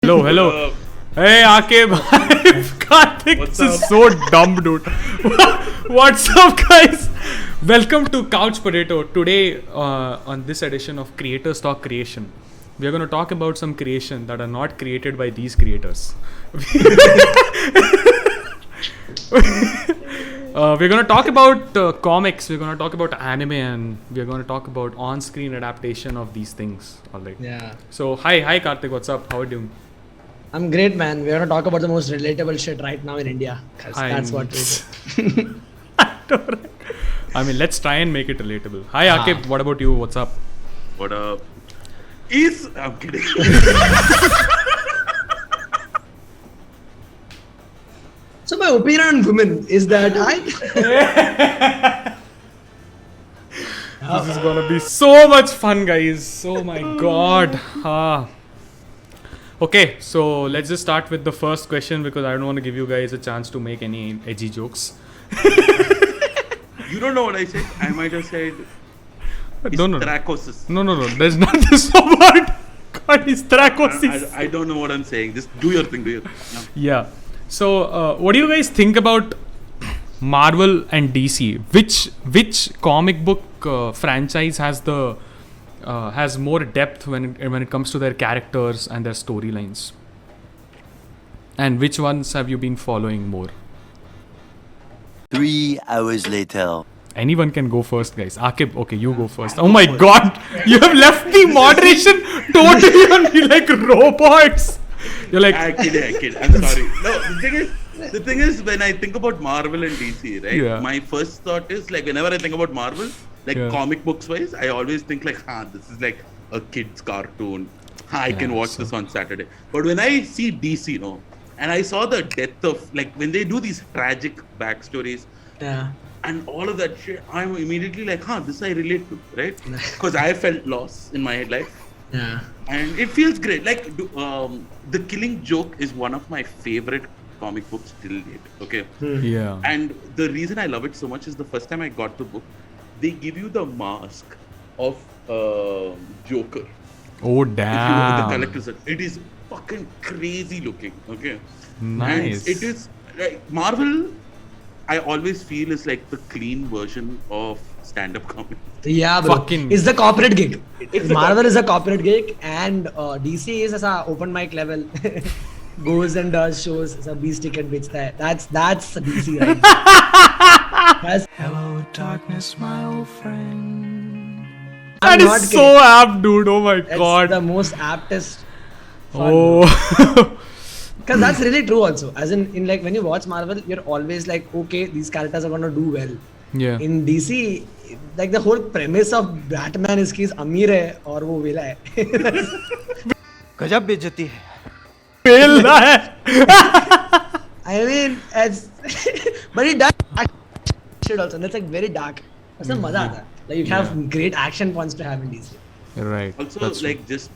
Hello, hello. Hey, Akib. Karthik, What's this is up? so dumb, dude. What's up, guys? Welcome to Couch Potato. Today, on this edition of Creators Talk Creation, we are going to talk about some creation that are not created by these creators. We're going to talk about comics, we're going to talk about anime, and we're going to talk about on-screen adaptation of these things. All right. Yeah. So, hi Karthik, what's up? How are you doing? I'm great, man. We're gonna talk about the most relatable shit right now in India. 'Cause that's what we do. I mean, let's try and make it relatable. Hi, Akib. What about you? What's up? What up? I'm kidding. So my opinion on women is that This is gonna be so much fun, guys. Oh my god. Okay, so let's just start with the first question because I don't want to give you guys a chance to make any edgy jokes. You don't know what I said? I might have said No. Trachosis. No. There's not this word. God, it's Trachosis. I don't know what I'm saying. Just do your thing. No. Yeah. So, what do you guys think about Marvel and DC? Which comic book franchise has more depth when it comes to their characters and their storylines? And which ones have you been following more? 3 hours later. Anyone can go first, guys. Akib, okay, you go first. Oh my god, you have left the moderation totally on me like robots. You're like, I kid. I'm sorry. No, the thing is, when I think about Marvel and DC, right? Yeah. My first thought is like whenever I think about Marvel, like Yeah. comic books wise, I always think like, this is like a kid's cartoon. I can watch this on Saturday. But when I see DC, and I saw the depth of like when they do these tragic backstories yeah. and all of that shit, I'm immediately like, this I relate to, right? Because I felt loss in my life. Yeah. And it feels great. Like, The Killing Joke is one of my favorite comic books till date. Okay. yeah. And the reason I love it so much is the first time I got the book, they give you the mask of Joker. Oh, If you damn. the collector's set. It is fucking crazy looking. Okay. Nice. And it is like Marvel. I always feel is like the clean version of stand-up comedy. Yeah, bro. Fucking- It's the corporate gig. It's the Marvel is a corporate gig, and DC is as a open mic level. Goes and does shows. It's a beast ticket बेचता है. That's DC, right? That's, Hello, darkness, my old friend. That I'm not is so kidding. apt, dude. Oh my That's god. the most aptest. Oh. Because that's really true also. As in like when you watch Marvel, you're always like, okay, these characters are gonna do well. Yeah. In DC, like the whole premise of Batman is कि अमीर है और वो villa है. गजब बेइज्जती है Fail है. I mean, it's but it does shit also. That's like very dark. That's a मजा आता है. Like you have great action points to have in DC. Right. Also, that's true. like just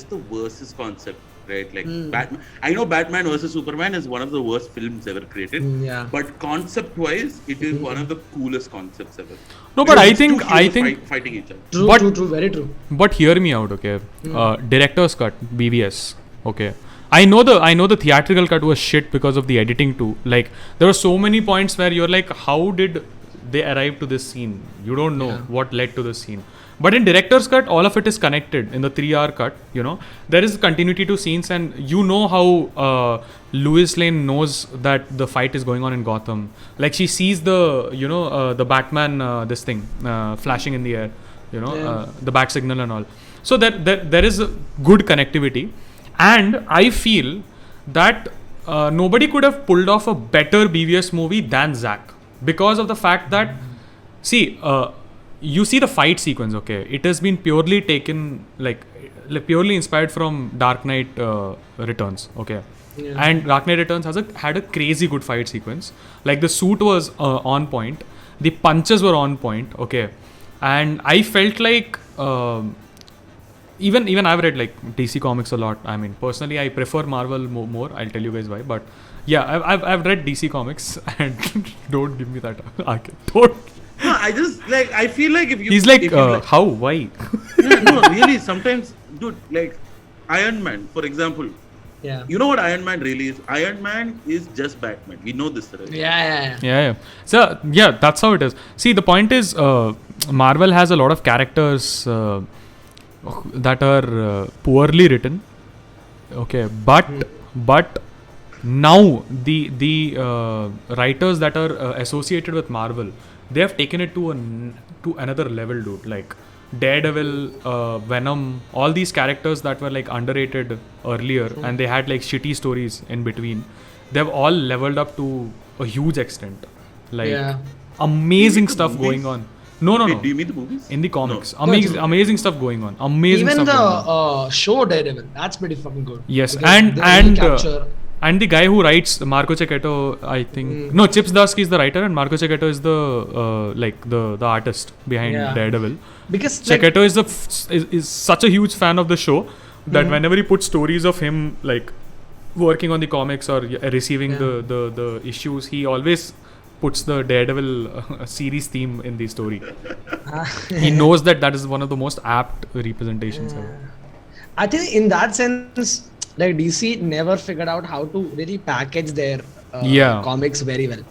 the versus concept, right? Like Batman. I know Batman versus Superman is one of the worst films ever created. Yeah. But concept-wise, it is one of the coolest concepts ever. No, but I It's two think heroes fighting each other. True, But- true, very true. But hear me out, okay? Director's cut, BVS, okay. I know the theatrical cut was shit because of the editing too. Like there were so many points where you're like, how did they arrive to this scene? You don't know what led to this scene. But in director's cut, all of it is connected. In the 3-hour cut, there is continuity to scenes, and you know how Lois Lane knows that the fight is going on in Gotham. Like she sees the Batman this thing flashing in the air, the bat signal and all. So there is a good connectivity, and I feel that nobody could have pulled off a better BVS movie than Zack because of the fact that you see the fight sequence, okay? It has been purely taken, like purely inspired from Dark Knight Returns, okay? Yeah. And Dark Knight Returns had a crazy good fight sequence. Like the suit was on point, the punches were on point, okay? And I felt like even I've read like DC comics a lot. I mean, personally, I prefer Marvel more. I'll tell you guys why, but yeah, I've read DC comics, and don't give me that. Okay, don't. No, I feel like if you. He's like, if you how? Why? Yeah, no, really. Sometimes, dude, like Iron Man, for example, Yeah. You know what Iron Man really is? Iron Man is just Batman. We know this, right? Yeah. So yeah, that's how it is. See, the point is, Marvel has a lot of characters that are poorly written. Okay, but now the writers that are associated with Marvel, they have taken it to to another level, dude. Like Daredevil, Venom, all these characters that were like underrated earlier, and they had like shitty stories in between. They've all leveled up to a huge extent. Like Yeah. amazing the stuff movies? going on. No. Wait, do you mean the movies? In the comics, No, it's- amazing stuff going on. Amazing Even stuff the going on. show Daredevil, that's pretty fucking good. Yes, Because and they really capture. and the guy who writes Marco Cecchetto, I think no, Chips Darsky is the writer and Marco Cecchetto is the like the artist behind Yeah. Daredevil. Because like, Cecchetto is such a huge fan of the show that whenever he puts stories of him like working on the comics or receiving Yeah. the issues, he always puts the Daredevil series theme in the story. He knows that is one of the most apt representations ever. I think in that sense, like DC never figured out how to really package their Yeah. comics very well.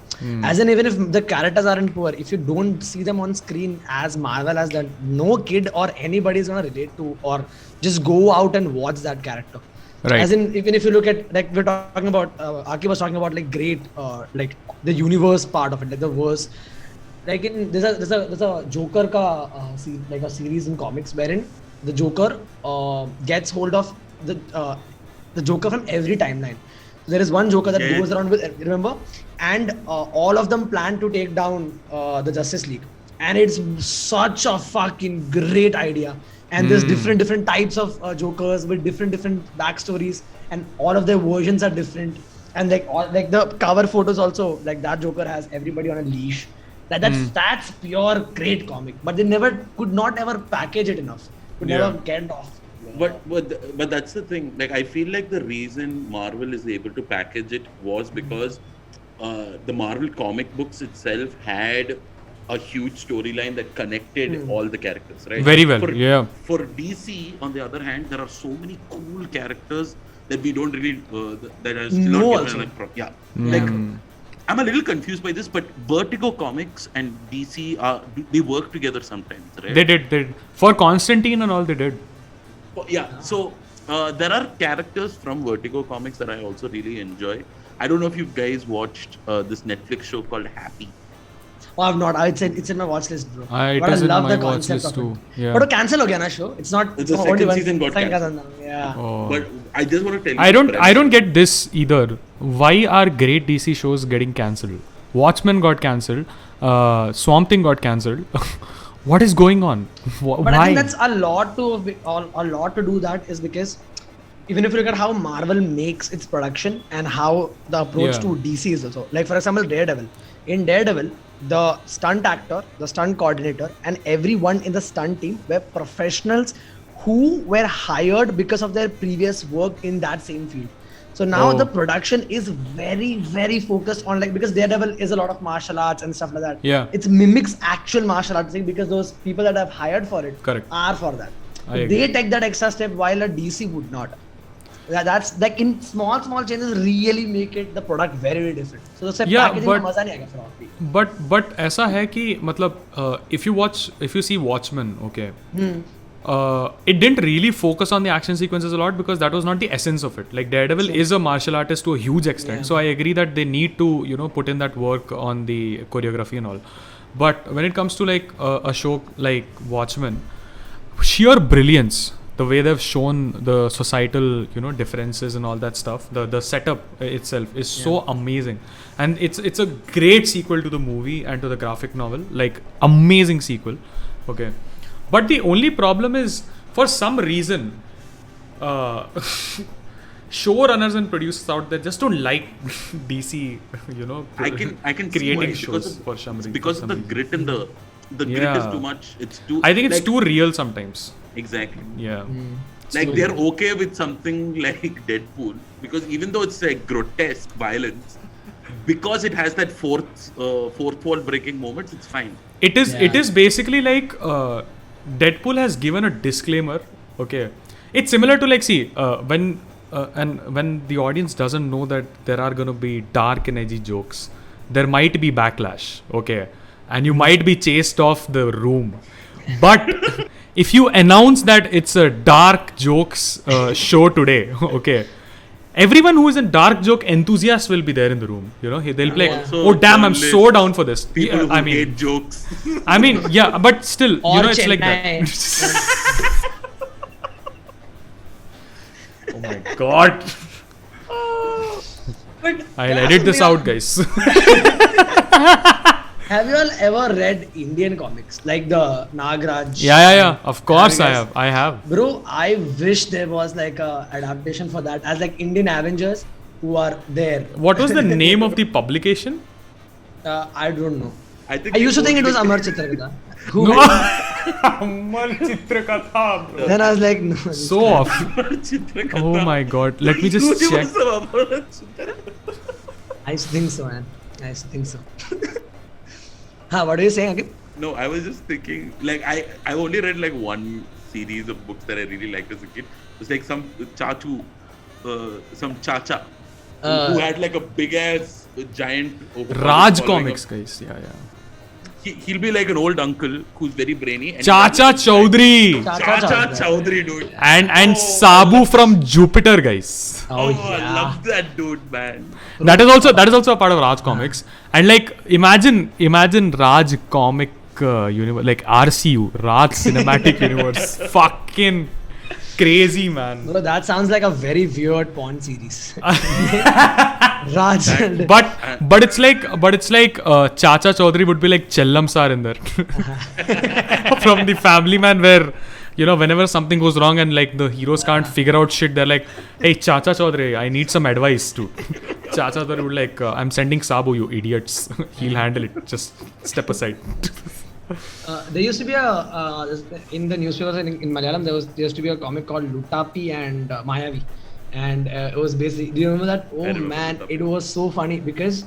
As in, even if the characters aren't poor, if you don't see them on screen as Marvel as that, no kid or anybody is gonna relate to or just go out and watch that character. Right. As in, even if you look at like we're talking about, Aki was talking about like great, like the universe part of it, like the verse. Like in there's a Joker like a series in comics wherein the Joker gets hold of the Joker from every timeline. There is one Joker that Yeah. goes around with, remember, and all of them plan to take down the Justice League, and it's such a fucking great idea. And there's different types of Jokers with different backstories, and all of their versions are different. And like the cover photos also, like that Joker has everybody on a leash. That's pure great comic, but they could not ever package it enough. Could Yeah. never get it off. But that's the thing. Like I feel like the reason Marvel is able to package it was because the Marvel comic books itself had a huge storyline that connected all the characters, right? Very well, yeah. For DC, on the other hand, there are so many cool characters that we don't really that are still No, not also. given like I'm a little confused by this, but Vertigo Comics and DC they work together sometimes, right? They did. For Constantine and all, they did. Yeah, so there are characters from Vertigo Comics that I also really enjoy. I don't know if you guys watched this Netflix show called Happy. Oh, I've not. It's in my watch list, bro. It But is I in love my the watch concept list of too. it. Yeah. But to cancel again, show. It's not. The only second one- season got second cancelled. season, Yeah. Oh. But I just want to tell you. I don't the premise. get this either. Why are great DC shows getting cancelled? Watchmen got cancelled. Swamp Thing got cancelled. What is going on? But Why? I think that's a lot to do that is because even if you look at how Marvel makes its production and how the approach Yeah. to DC is also. Like for example, Daredevil. In Daredevil, the stunt actor, the stunt coordinator, and everyone in the stunt team were professionals who were hired because of their previous work in that same field. So now Oh. the production is very, very focused on like because Daredevil is a lot of martial arts and stuff like that. Yeah. It mimics actual martial arts thing because those people that have hired for it Correct. are for that. I So agree. they take that extra step while a DC would not. That's like in small changes really make it the product very, very different. So the Yeah, packaging but- में मजा नहीं आएगा फिर और भी. but ऐसा है कि मतलब if you see Watchmen, okay, it didn't really focus on the action sequences a lot because that was not the essence of it. Like Daredevil is a martial artist to a huge extent, Yeah. so I agree that they need to put in that work on the choreography and all. But when it comes to like a show like Watchmen, sheer brilliance, the way they've shown the societal differences and all that stuff, the setup itself is so amazing, and it's a great sequel to the movie and to the graphic novel, like amazing sequel. Okay, but the only problem is for some reason showrunners and producers out there just don't like DC I can see creating why, shows for some reason. because of the grit and the grit is Yeah. too much. It's too. I think it's like, too real sometimes. exactly. Yeah. Like they're okay with something like Deadpool because even though it's like grotesque violence, because it has that fourth wall breaking moments, it's fine. It is Yeah. basically like Deadpool has given a disclaimer. Okay, it's similar to like when and when the audience doesn't know that there are going to be dark and edgy jokes, there might be backlash, okay, and you might be chased off the room. But if you announce that it's a dark jokes show today, okay, everyone who is a dark joke enthusiast will be there in the room. You know, they'll be like, Also "Oh damn, I'm so journalists, down for this." People who I mean, hate jokes. I mean, yeah, but still, Or you know, it's like Chennai. that. Oh my god! But I'll that's edit this weird. out, guys. Have you all ever read Indian comics like the Nagraj? Yeah. Of course, I Guys. have. I have. Bro, I wish there was like a adaptation for that as like Indian Avengers who are there. What was the name of the publication? I don't know. I think I used to it's think it was only- Amar Chitrakatha. Who No. made- Amar Chitrakatha, bro. Then I was like, no. So off. Chitrakatha. Oh my god. Let me just Dude, it check. was Amar Chitrakatha. I think so, man. I think so. What are you saying again? No, I was just thinking, like, I only read like one series of books that I really liked as a kid. It was like some chachu, some chacha, who had like a big ass giant. Raj following Comics, of- guys. Yeah. He'll be like an old uncle who's very brainy. And Chacha Chaudhary. Chacha Chowdhury, dude. And Oh, Sabu from Jupiter, guys. Oh, I love that dude, man. That is also a part of Raj Comics. And like imagine Raj Comic universe, like RCU, Raj Cinematic Universe. Fucking crazy, man. Bro, that sounds like a very weird porn series. Raj. and- But it's like Chacha Chaudhary would be like Chellam Sir in there from the Family Man, where you know whenever something goes wrong and like the heroes can't figure out shit, they're like, "Hey Chacha Chaudhary, I need some advice too." Chacha Chaudhary would like, "I'm sending Sabu, you idiots. He'll handle it. Just step aside." There used to be in the newspapers in Malayalam there used to be a comic called Lutapi and Mayavi, and it was basically, do you remember that? Oh remember man, Lutapi. it was so funny because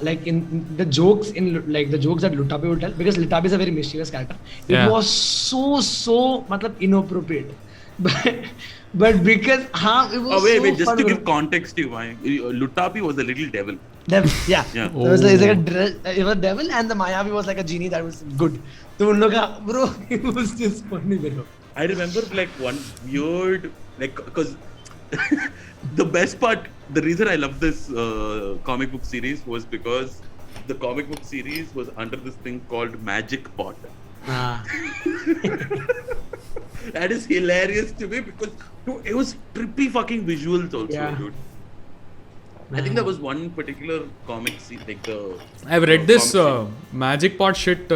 like in the jokes that Lutapi would tell, because Lutapi is a very mischievous character. It Yeah. was so matlab inappropriate, but because it was Oh wait, so wait. Just fun, to bro. give context to you, Lutapi was a little devil. Devil, yeah. Yeah. It was like Oh. it was devil, and the Mayavi was like a genie that was good. So उन लोग का bro, it was just funny, bro. I remember like one weird, like, because the best part, the reason I love this comic book series was because the comic book series was under this thing called Magic Pot. That is hilarious to me because dude, it was trippy fucking visuals also, Yeah. dude. I think there was one particular comic like the. I've read this comic scene. Magic Pot shit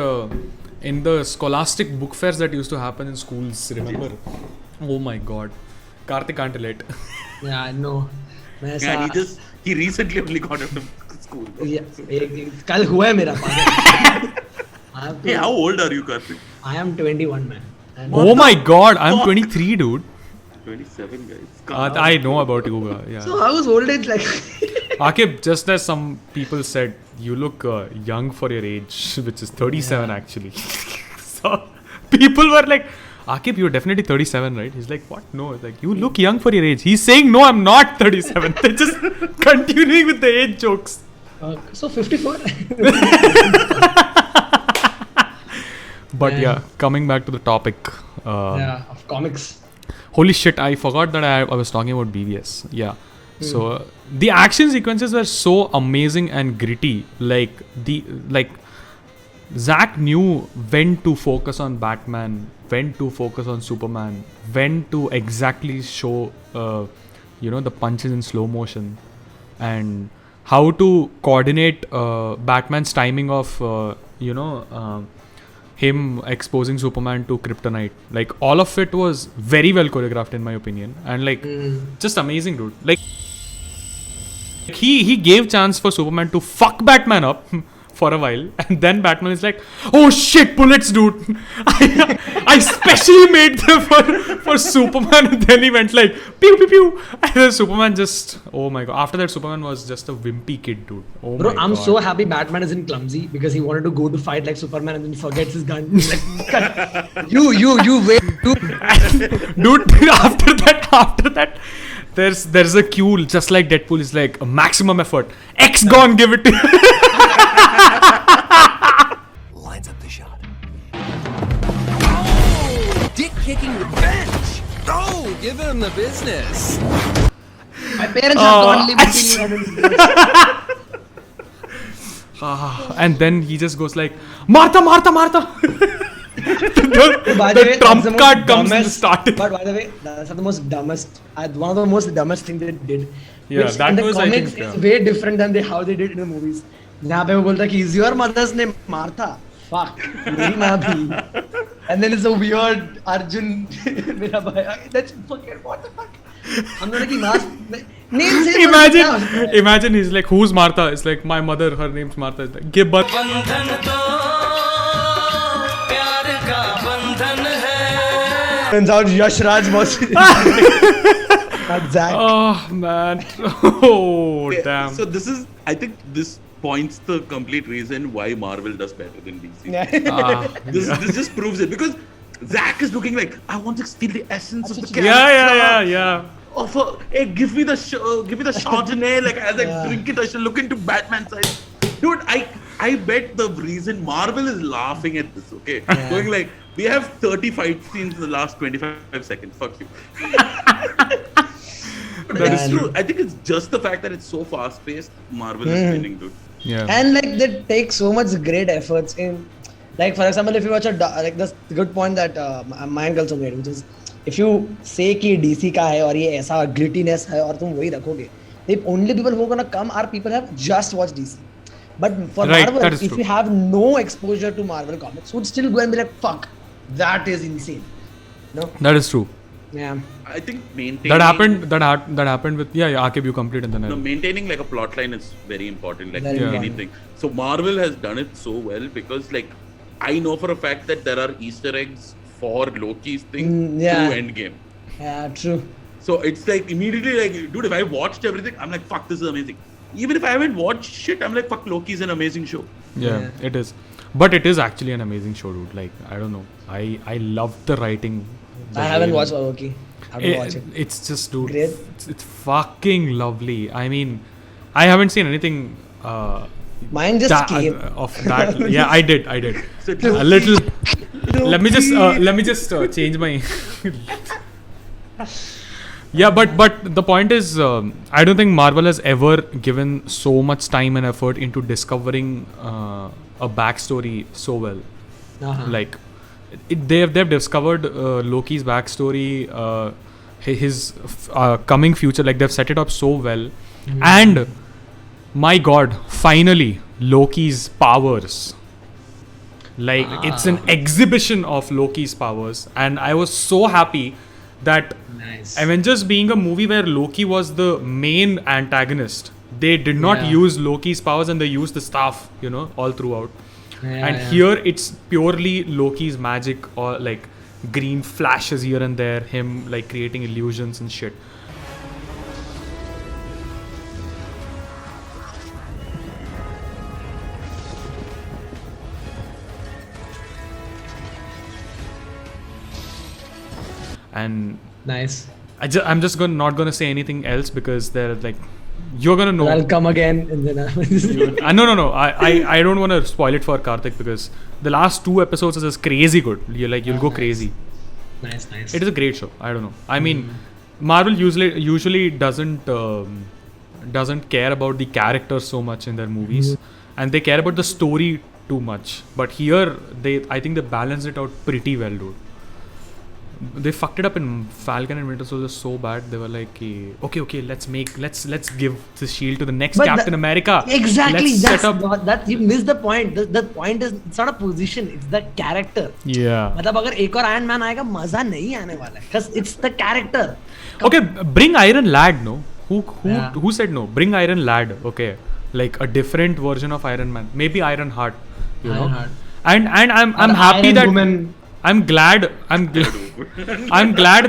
in the scholastic book fairs that used to happen in schools. Remember? Oh my god, Karthik can't relate. Yeah, I know. मैं Yeah, ऐसा he recently only got out of school. कल हुआ है मेरा पागल. Hey, how old are you, Karthik? I am 21, man. And Oh my god, I'm 23, dude. 27, guys. I know about you. Yeah. So how is old age like? Akib, just as some people said, you look young for your age, which is 37 actually. So people were like, Akib, you're definitely 37, right? He's like, what? No, it's like, you look young for your age. He's saying, no, I'm not 37. They're just continuing with the age jokes. So 54. But Man. yeah, coming back to the topic. Yeah, of comics. Holy shit, I forgot that I was talking about BVS. Yeah. So the action sequences were so amazing and gritty. Like Zack knew when to focus on Batman, when to focus on Superman, when to exactly show the punches in slow motion, and how to coordinate Batman's timing of him exposing Superman to kryptonite. Like all of it was very well choreographed in my opinion, and like just amazing, dude. Like he gave chance for Superman to fuck Batman up for a while, and then Batman is like, oh shit, bullets, dude. I specially made them for Superman, and then he went like pew pew pew, and then Superman just, oh my god, after that Superman was just a wimpy kid, dude. Oh Bro, my I'm god. so happy Batman isn't clumsy because he wanted to go to fight like Superman and then he forgets his gun. He's like, "Cut. you wait. Dude, after that there's a cue just like Deadpool is like a maximum effort. X gone, give it to Lines up the shot. Oh! Dick kicking revenge! Oh, give him the business. My parents have gone living and then he just goes like Martha. By the way, the trump that's the card most comes in the dumbest- starting. But by the way, that's the most dumbest. One of the most dumbest thing they did. Yeah, which that in the was, I comics think, is yeah. way different than how they did in the movies. जहाँ पे वो बोलता है कि is your mother's name Martha? Fuck, मेरी माँ भी. And then it's a weird Arjun, मेरा भाई. That's fucking what the fuck. हम लोगों की माँ name से Imagine he's like, who's Martha? It's like, my mother, her name's Martha. It's like, give birth. Turns out Yash Raj was not Zack. Oh man. Oh Okay, damn. So this is, I think, this points the complete reason why Marvel does better than DC. Ah, This just proves it because Zack is looking like, I want to steal the essence of the character. yeah. Offer, hey, give me the Chardonnay. Like as I drink it, I shall look into Batman's eyes. Dude, I bet the reason Marvel is laughing at this, okay? Going like, we have 30 fight scenes in the last 25 seconds. Fuck you. But it's true. I think it's just the fact that it's so fast paced. Marvel is winning, dude. Yeah. And like they take so much great efforts in, like for example, if you watch like this good point that Mayank also made, which is if you say कि DC का है और ये ऐसा glittiness है और तुम वही रखोगे, the only people who are gonna come are people who have just watched DC. But for Right, Marvel, that is if true. you have no exposure to Marvel comics, would still go and be like, fuck, that is insane. No? That is true. Yeah. I think maintaining That happened with Akib, you complete and then No, I maintaining like a plot line is very important, like Very important. anything. So Marvel has done it so well because like I know for a fact that there are Easter eggs for Loki's thing yeah. through Endgame. Yeah, true. So it's like immediately like, dude, if I watched everything, I'm like, fuck, this is amazing. Even if I haven't watched shit, I'm like, fuck, Loki's an amazing show. Yeah, it is. But it is actually an amazing show, dude. Like, I don't know. I love the writing. the I haven't way- watched Loki. I have to watch it. It's just, dude. Great. It's fucking lovely. I mean, I haven't seen anything Mine just came. of that. Yeah, I did. So A little. Let me just change my. Yeah, but the point is, I don't think Marvel has ever given so much time and effort into discovering a backstory so well. Like, they've discovered Loki's backstory, his coming future. Like they've set it up so well, and my God, finally Loki's powers. Like it's an exhibition of Loki's powers, and I was so happy that Nice. Avengers being a movie where Loki was the main antagonist, they did not Yeah. use Loki's powers and they used the staff, all throughout. Yeah, And yeah. here it's purely Loki's magic or like green flashes here and there, him like creating illusions and shit. And Nice. I'm just not gonna say anything else because they're like, you're gonna know. I'll come again and then No. I don't want to spoil it for Karthik because the last 2 episodes is just crazy good. You'll go nice. crazy. Nice. It is a great show. I don't know. I mean, Marvel usually doesn't care about the characters so much in their movies, and they care about the story too much. But here, I think they balanced it out pretty well, dude. They fucked it up in Falcon and Winter Soldier so bad. They were like, okay, let's give the shield to the next But Captain America. Exactly. Let's That's set up. that you missed the point. The point is it's not a position. It's the character. Yeah. मतलब अगर एक और iron man आएगा मजा नहीं आने वाला है because it's the character. Okay, bring Iron Lad, no? Yeah. Who said no? Bring Iron Lad, okay. Like a different version of Iron Man. Maybe Iron Heart, you know. Ironheart. And I'm Or happy Iron that Woman. I'm glad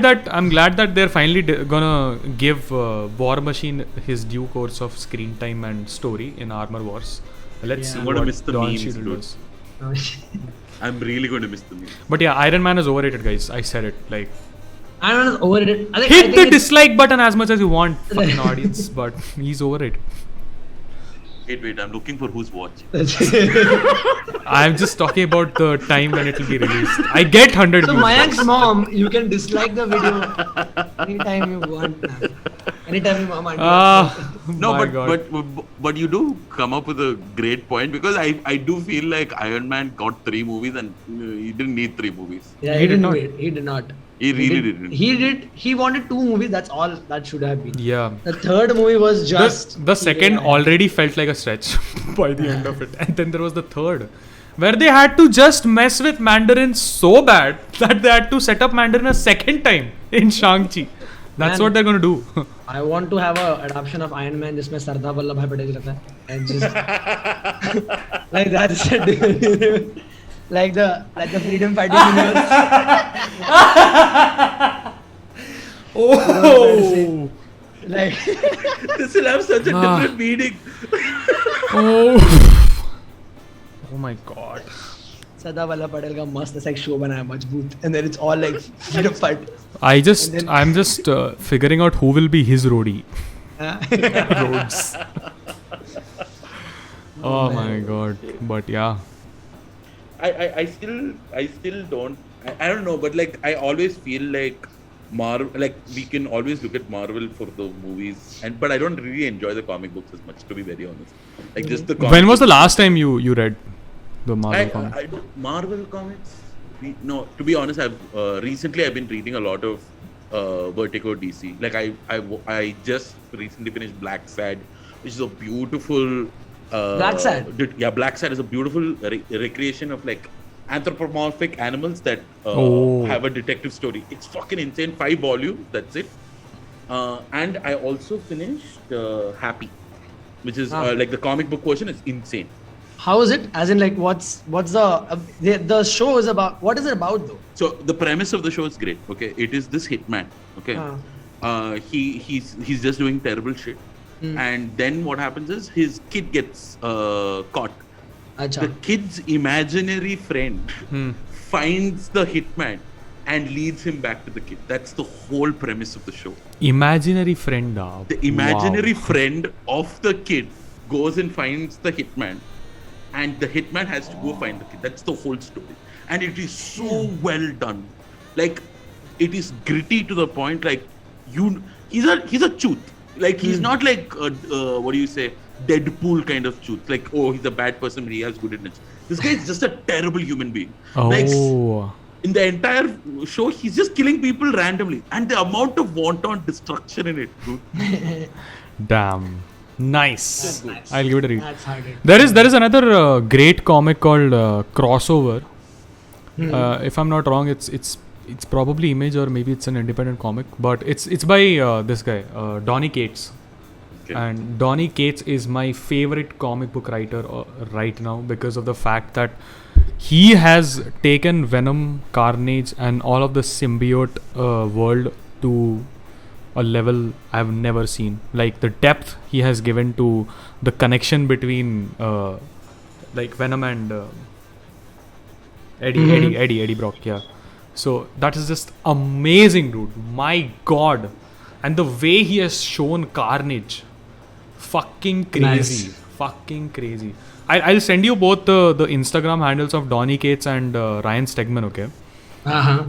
that they're finally gonna give War Machine his due course of screen time and story in Armor Wars. Let's see I'm gonna what miss the Don memes, Cheadle dude. does. I'm really going to miss the memes. But yeah, Iron Man is overrated, guys. I said it. Like, Iron Man is overrated. I Hit think the it's- dislike button as much as you want, fucking audience, but he's overrated. Wait, I'm looking for who's watching. I'm just talking about the time when it will be released. I get 100 So views. Mayank's mom, you can dislike the video anytime you want, man. Anytime your mom. No, my God. but you do come up with a great point, because I do feel like Iron Man got 3 movies and he didn't need 3 movies. Yeah, He he did didn't not. wait. He did not. He really didn't. He wanted 2 movies. That's all that should have been. Yeah. The third movie was just. The second already felt like a stretch by the end of it. And then there was the third, where they had to just mess with Mandarin so bad that they had to set up Mandarin a second time in Shang-Chi. That's Man. what they're gonna do. I want to have a adaptation of Iron Man जिसमें सरदार वल्लभ भाई पटेल रहता है and just like that's like the freedom fighting universe. Oh. Like This will have such a different meaning. Oh. Oh my God. Sardar Vallabh Patel का मस्त ऐसा एक show बनाया मजबूत and then it's all like freedom fight. I'm just figuring out who will be his roadie. Rhodes. Oh my God. But yeah. I still don't. I don't know, but like I always feel like Marvel, like we can always look at Marvel for the movies, but I don't really enjoy the comic books as much, to be very honest. Like just the comic When was the last time you read the Marvel comic? Marvel comics? No, to be honest, recently I've been reading a lot of Vertigo DC. Like I just recently finished Black Sad, which is a beautiful. Black Sad? Yeah, Black Sad is a beautiful recreation of like anthropomorphic animals that have a detective story. It's fucking insane. 5 volumes, that's it. And I also finished Happy, which is like the comic book version is insane. How is it? As in like what's the show is about? What is it about though? So the premise of the show is great. Okay, it is this hitman. Okay, he's just doing terrible shit, and then what happens is his kid gets caught. Achha. The kid's imaginary friend finds the hitman and leads him back to the kid. That's the whole premise of the show. Imaginary friend. The imaginary friend of the kid goes and finds the hitman, and the hitman has to go find the kid. That's the whole story, and it is so well done. Like, it is gritty to the point. Like, he's a truth. Like, he's not like what do you say, Deadpool kind of truth. Like, oh, he's a bad person, but he has good intentions. This guy is just a terrible human being. Like, Oh. in the entire show, he's just killing people randomly, and the amount of wanton destruction in it, dude. Damn. Nice. Nice. I'll give it a read. That's hard. There is another great comic called Crossover. If I'm not wrong, it's probably Image, or maybe it's an independent comic, but it's by this guy Donny Cates. Okay. And Donny Cates is my favorite comic book writer right now, because of the fact that he has taken Venom, Carnage, and all of the symbiote world to a level I've never seen. Like the depth he has given to the connection between like Venom and Eddie Brock. Yeah. So that is just amazing, dude. My God. And the way he has shown Carnage, fucking crazy. Nice. Fucking crazy. I'll send you both the Instagram handles of Donny Cates and Ryan Stegman, okay?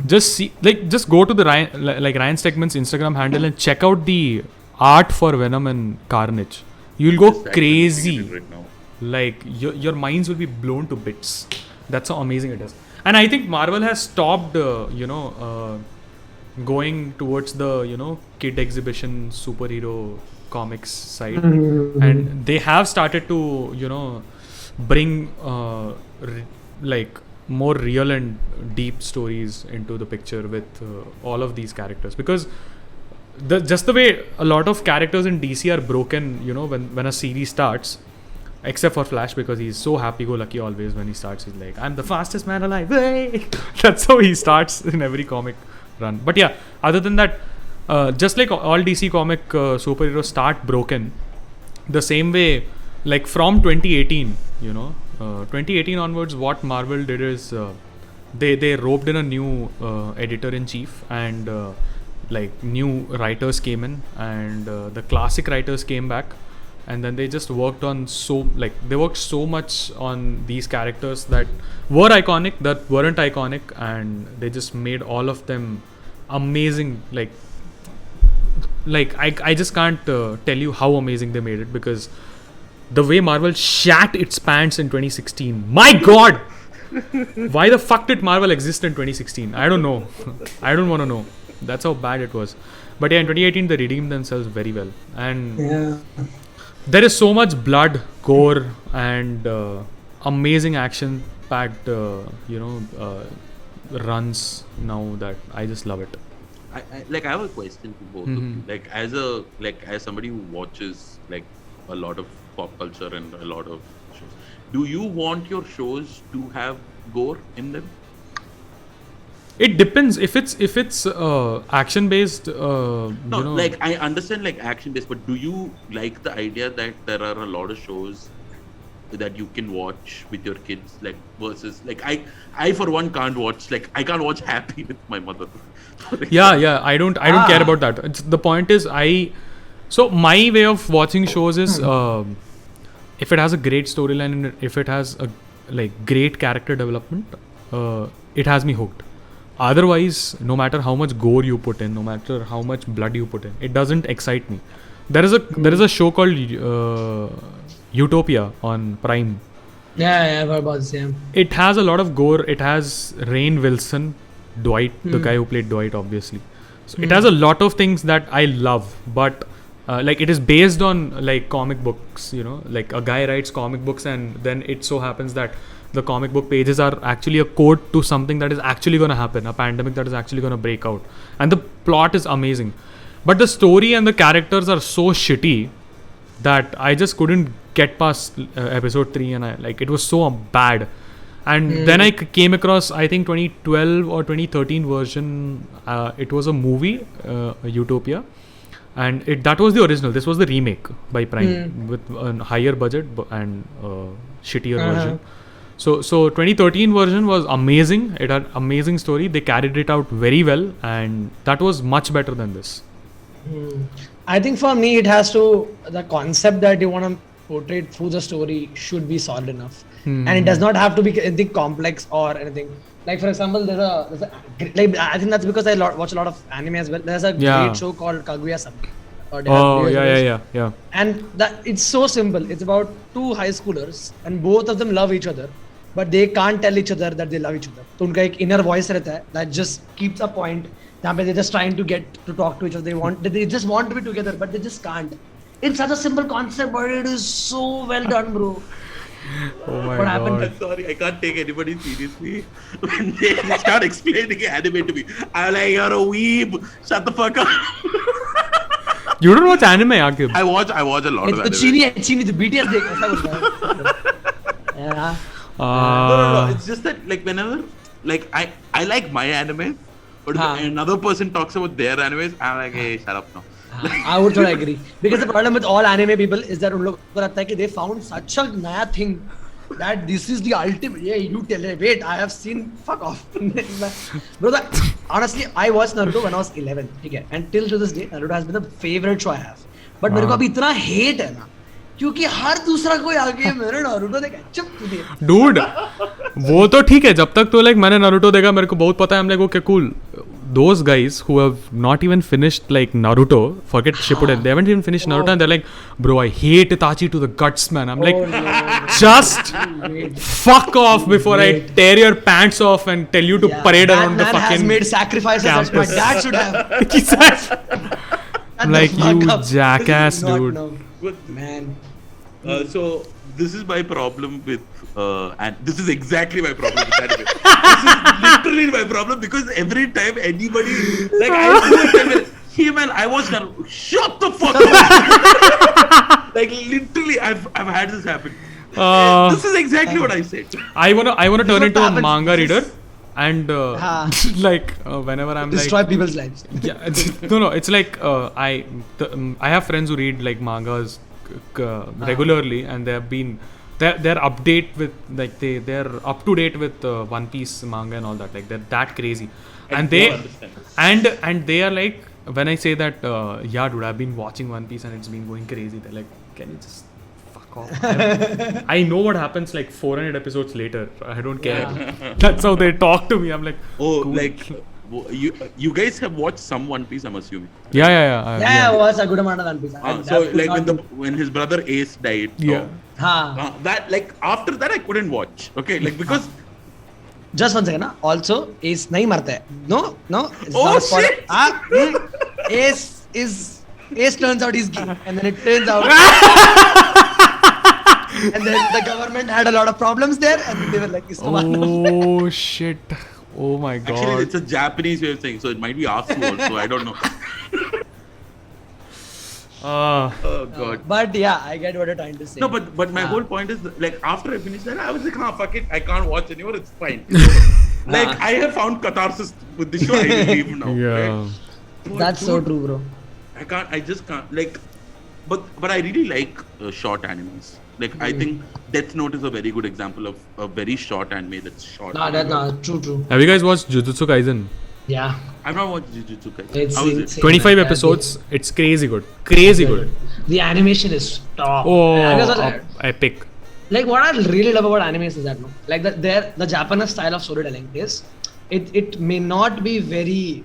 Just go to the Ryan Stegman's Instagram handle and check out the art for Venom and Carnage. You'll go Just actually crazy. looking at it right now. Like your minds will be blown to bits. That's how amazing it is. And I think Marvel has stopped going towards the kid exhibition superhero comics side, and they have started to bring like more real and deep stories into the picture with all of these characters, because just the way a lot of characters in DC are broken, when a series starts, except for Flash, because he's so happy-go-lucky always. When he starts, he's like, I'm the fastest man alive. That's how he starts in every comic run. But yeah, other than that, just like all DC comic superheroes start broken, the same way, like from 2018, 2018 onwards, what Marvel did is they roped in a new editor-in-chief, and like new writers came in, and the classic writers came back, and then they just worked on they worked so much on these characters that were iconic, that weren't iconic, and they just made all of them amazing. I just can't tell you how amazing they made it, because the way Marvel shat its pants in 2016, my god, why the fuck did Marvel exist in 2016? I don't know. I don't want to know. That's how bad it was. But yeah, in 2018 they redeemed themselves very well, and there is so much blood, gore, and amazing action packed runs now that I just love it. I have a question to both of you. As somebody who watches like a lot of pop culture and a lot of shows, do you want your shows to have gore in them? It depends. If it's action based, No, I understand like action based, but do you like the idea that there are a lot of shows that you can watch with your kids, like versus like I for one can't watch, like I can't watch Happy with my mother. yeah, I don't care about that. The point is, so my way of watching shows is if it has a great storyline and if it has a great character development, it has me hooked. Otherwise, no matter how much gore you put in, no matter how much blood you put in, it doesn't excite me. There is a show called Utopia on Prime. Yeah, I've heard about this. Yeah. It has a lot of gore. It has Rainn Wilson, Dwight, the guy who played Dwight, obviously. So it has a lot of things that I love, but it is based on like comic books. Like a guy writes comic books, and then it so happens that the comic book pages are actually a code to something that is actually going to happen, a pandemic that is actually going to break out, and the plot is amazing, but the story and the characters are so shitty that I just couldn't get past episode 3, and it was so bad. And then I came across, I think 2012 or 2013 version. It was a movie, Utopia, and that was the original. This was the remake by Prime with a higher budget and shittier version. So 2013 version was amazing. It had amazing story. They carried it out very well, and that was much better than this. I think for me, it has to, the concept that you want to portray through the story should be solid enough, and it does not have to be anything complex or anything. Like for example, there's a I think that's because I watch a lot of anime as well. There's a great show called Kaguya-sama. Oh yeah. And it's so simple. It's about two high schoolers, and both of them love each other, but they can't tell each other that they love each other. So उनका एक inner voice रहता है that just keeps a point. जहाँ पे they're just trying to get to talk to each other. They just want to be together, but they just can't. It's such a simple concept, but it is so well done, bro. Oh my What god. happened? I'm sorry, I can't take anybody seriously when they start explaining anime to me. I'm like, you're a weeb. Shut the fuck up. You don't watch anime, Akib? I watch a lot of anime. चीनी the BTS देख ऐसा बोलता है. Yeah. No. It's just that like whenever I like my anime, but if another person talks about their animes, I'm like, hey, shut up now. I would totally agree, because the problem with all anime people is that उन लोगों को लगता है कि they found such a नया thing that this is the ultimate. Yeah, you tell it. Wait, I have seen. Fuck off, bro. Honestly, I watched Naruto when I was 11. Okay, and till to this day, Naruto has been the favorite show I have. But मेरे को अभी इतना hate है ना, क्योंकि हर दूसरा कोई आगे मेरे नारुतो देख चुप तुझे. Dude, वो तो ठीक है जब तक तो मैंने नारुतो देखा मेरे को बहुत पता है. I'm like, okay, cool. Those guys who have not even finished like Naruto, forget Shippuden, they haven't even finished Naruto, and they're like, bro, I hate Itachi to the guts, man. I'm like, just fuck off before I tear your pants off and tell you to parade around the fucking has made sacrifices that my dad should have. I'm like, you jackass, dude. Man. So this is my problem with and this is exactly my problem with anime. This is literally my problem, because every time anybody like I do it, hey man, I watched Naruto. Shut the fuck up. Like literally, I've had this happen. This is exactly what I said. I wanna turn into a manga reader. And whenever I'm destroy people's lives. Yeah, no, it's like I have friends who read like mangas regularly, and they're update with they're up to date with One Piece manga and all that. Like they're that crazy, and they are like when I say that, yeah, dude, I've been watching One Piece and it's been going crazy. They're like, can you just fuck off? I know what happens like 400 episodes later. I don't care. That's how they talk to me. I'm like, Oh, cool. like you guys have watched some One Piece, I'm assuming. Yeah, it was a good amount of One Piece. So like when his brother Ace died. Yeah. That like after that I couldn't watch. Okay, like because. Just one second. Also, Ace नहीं मरता है. No. It's Oh, not a spoiler. shit! Ace turns out he's gay, and then it turns out. And then the government had a lot of problems there, and they were like, "Isko मारना." Oh shit. Oh my Actually, god. it's a Japanese way of saying, so it might be Asu also. I don't know. Oh god. But yeah, I get what you're trying to say. No, but my whole point is like after I finished that, I was like, fuck it, I can't watch anymore. It's fine. Like I have found catharsis with the show. I will leave now. Yeah. Right? But That's so dude, true, bro. I just can't like. But I really like short animes. Like I think Death Note is a very good example of a very short anime that's short. True. Have you guys watched Jujutsu Kaisen? Yeah. I've not watched Jujutsu Kaisen. It's How is it? insane. 25 Yeah, episodes. It's crazy good. Crazy good. The animation is top. Oh, And epic. like what I really love about animes is that like the Japanese style of storytelling is it may not be very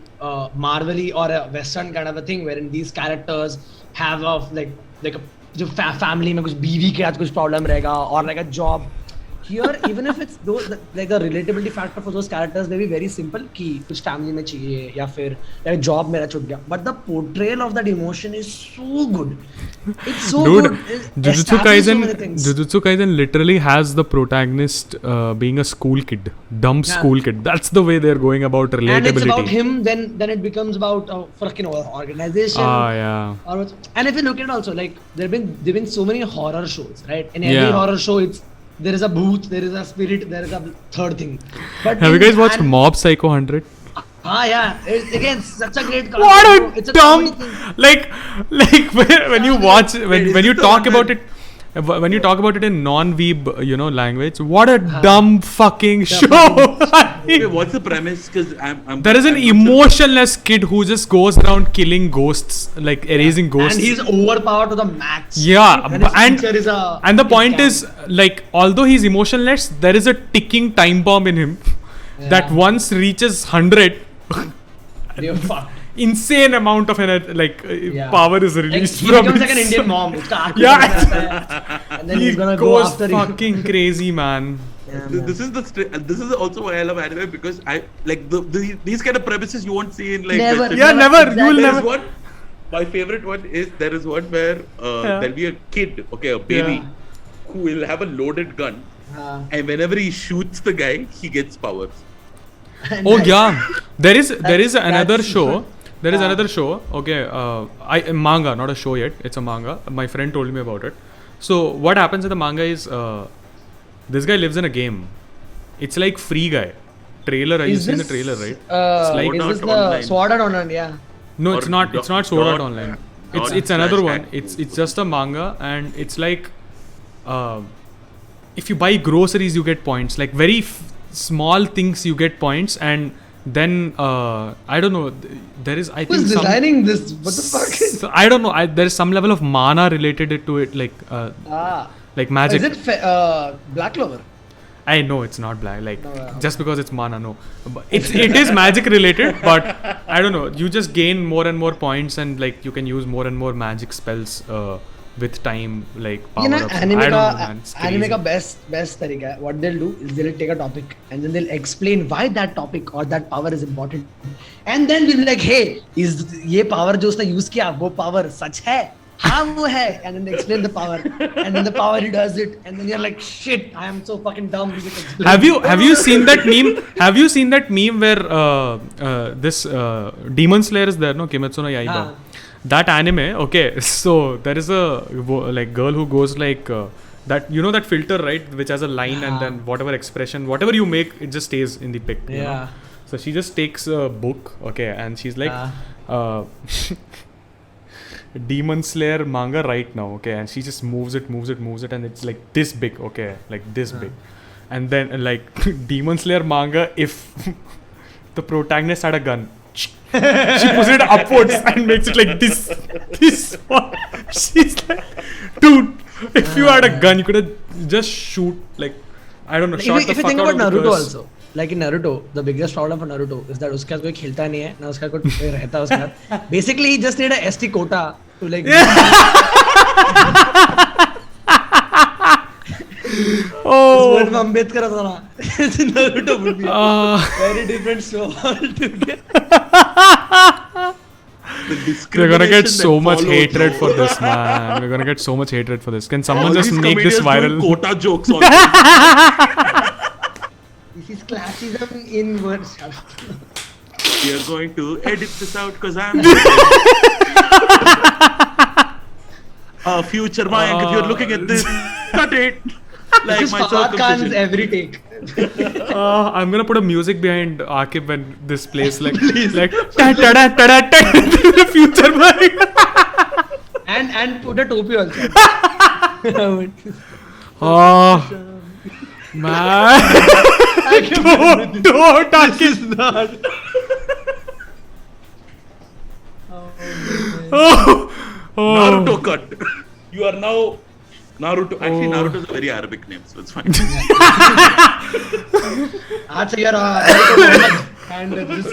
marvelly or a western kind of a thing wherein these characters have a like a जो family में कुछ बीवी के साथ कुछ problem रहेगा or like a job. Here, even if it's those like the relatability factor for those characters may be very simple कि कुछ family में चाहिए या फिर like job मेरा छूट गया. But the portrayal of that emotion is so good. It's so Dude, good. It establishes so many things. Jujutsu Kaisen literally has the protagonist being a school kid, dumb school kid. That's the way they're going about relatability. And it's about him, then it becomes about fucking organization. Yeah. And if you look at it also, like there've been so many horror shows, right? In every horror show, there is a booth, there is a spirit, there is a third thing. But Have you guys watched Mob Psycho 100? Yeah. Again, such a great concept. What bro. a It's a dumb, comedy thing. like when you watch when is you it the talk one about that- it. When you talk about it in non-weeb, language, what a dumb fucking show! Okay, what's the premise? Because I'm There is an I'm not emotionless kid who just goes around killing ghosts, like erasing ghosts. And he's overpowered to the max. Yeah, And his and teacher is a and the is point camp. is, like, although he's emotionless, there is a ticking time bomb in him that once reaches 100, You're fucked. insane amount of power is Like, released he from becomes like an his- Indian mom. उसका आँख Yeah. निकल जाता है. And then He he's gonna go goes after you. fucking crazy, man. Yeah, man. This is also why I love anime, because I like these kind of premises you won't see in like Never. Western- Yeah, never. You will There never. is one. My favorite one is there is one where there'll be a kid, okay, a baby, who will have a loaded gun, and whenever he shoots the guy, he gets powers. Oh yeah, there is another that's- show. There is another show. Okay, manga, not a show yet. It's a manga. My friend told me about it. So what happens in the manga is this guy lives in a game. It's like Free Guy. Trailer. You've seen the trailer, right? It's like is Sword this Art the Online. Sword Art Online? Yeah. no, it's or not. It's not Sword Art dot- Online. dot It's another slash one. hack. It's just a manga, and it's like if you buy groceries, you get points. Like very small things, you get points, and then I don't know. There is I Who's think some. designing this? What the fuck? So, I don't know. There is some level of mana related to it, like magic. Is it Black Clover? I know it's not black. Like No, just because it's mana, no. But it is magic related, but I don't know. You just gain more and more points, and like you can use more and more magic spells with time, like power You know, ups. anime I don't का know, man. It's anime crazy. का best तरीका है. What they'll do is they'll take a topic and then they'll explain why that topic or that power is important, and then we'll be like, hey, is ये power जो उसने use किया वो power सच है? हाँ वो है. And then they explain the power, and then the power he does it, and then you're like, shit, I am so fucking dumb. Have you seen that meme? Have you seen that meme where this Demon Slayer is there? No, Kimetsu no Yaiba. That anime, okay. So there is a like girl who goes like that. You know that filter, right? Which has a line and then whatever expression, whatever you make, it just stays in the pic. You know? So she just takes a book, okay, and she's like, Demon Slayer manga right now, okay, and she just moves it, and it's like this big, okay, like this big, and then like Demon Slayer manga if the protagonist had a gun. She pushes it upwards and makes it like this. This one. She's like, dude, if you had a gun, you could have just shoot like, I don't know, shot the If you fuck think out about of the Naruto curse. also, like in Naruto, the biggest problem for Naruto is that उसके साथ कोई खेलता नहीं है, ना उसका कोई रहता है उसके साथ. Basically, he just need a ST quota to like. Oh. What Ambedkar was ना. Naruto would be very different show altogether. We're gonna get so that much follows, hatred bro. for this, man. We're gonna get so much hatred for this. Can All someone just these make this comedians doing viral? quota jokes on This is classism in words. We are going to edit this out because I'm. Future Mayank, if you're looking at this, cut it. Like This is my Fawad Khan's circumcision. every take. I'm gonna put a music behind Akib when this plays like ta ta da ta da ta the future man. And put a topi also. Oh man, don't Akib. Oh, Naruto cut. You are now Naruto. Actually, Naruto is a very Arabic name, so it's fine. That's your and this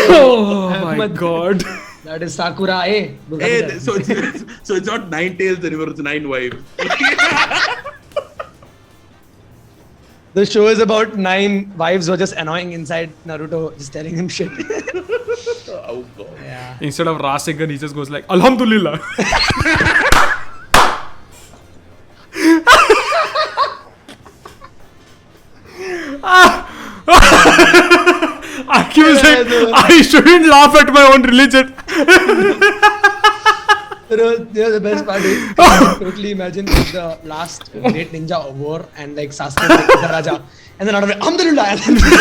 oh my god. That is Sakura. Hey, Hey, so it's not 9 tails anymore. It's 9 wives. the show is about 9 wives who are just annoying inside Naruto, just telling him shit. Oh god. Yeah. Instead of Rasengan, he just goes like Alhamdulillah. Akib was like, I shouldn't laugh at my own religion. The best part is, totally imagine the last great ninja war and like Sasuke like, the Raja, and then out of it, Alhamdulillah. And then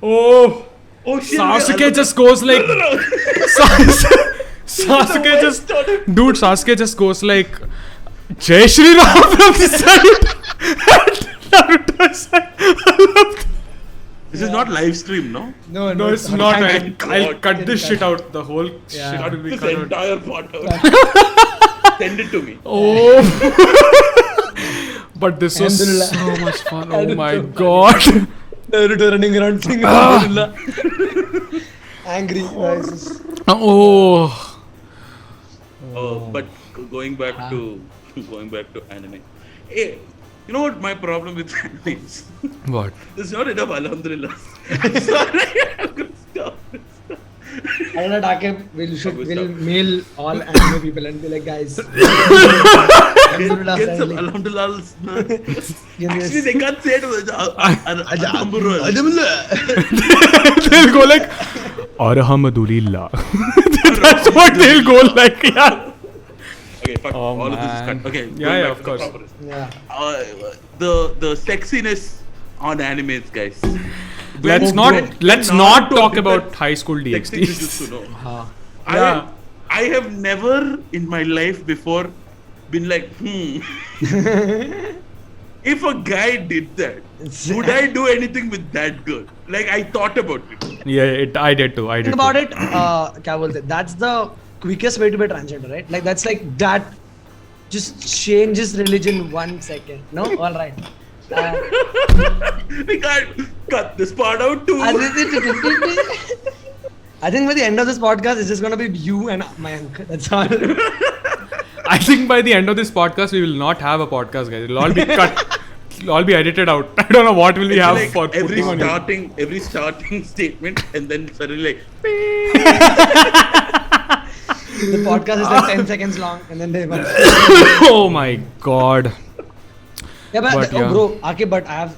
Oh, Oh shit. Sasuke just goes like Sasuke just dude Sasuke just goes like Jai Shri Ram from the side and Naruto side. This is not live stream, no? no, No, it's not. Thank I'll God. cut this shit out. The whole Yeah. shit will be This cut out. entire part out. Send it to me. Oh, but this was Alhamdulillah. so much fun. Oh my god. Naruto running around singing Alhamdulillah. Angry voices. Oh. But going back to anime. Hey, you know what my problem with anime is? What? There's not enough Alhamdulillah. Sorry, I'm gonna stop this. I don't know, Takib, we'll mail all anime people and be like, guys. Get Alhamdulillah, some finally. Alhamdullahs. Give Actually, this. they can't say it with Alhamdulillah. They'll go like Alhamdulillah. That's what they'll go like. Yeah. Okay, fuck. Oh, All of this is man. cut. Okay. Yeah, going yeah, back of to the course. proper- Yeah. The sexiness on animes, guys. Let's When not Naruto talk did about that high school sexy DxD. jujutsu, no. Yeah. I have never in my life before been like, if a guy did that, would I do anything with that girl? Like, I thought about it. Yeah, I did too. Think about it, kya bolte, that's the quickest way to be transgender, right? Like that's like that just changes religion 1 second. No? Alright. We can't cut this part out too. I think by the end of this podcast, it's just gonna be you and Mayank. That's all. I think by the end of this podcast, we will not have a podcast, guys. It'll all be cut. It'll all be edited out. I don't know what will we It's have like for putting on it. every starting statement, and then suddenly like, The podcast is like 10 seconds long, and then they went. Oh my god. Yeah, but, But, oh, yeah. bro, okay, but I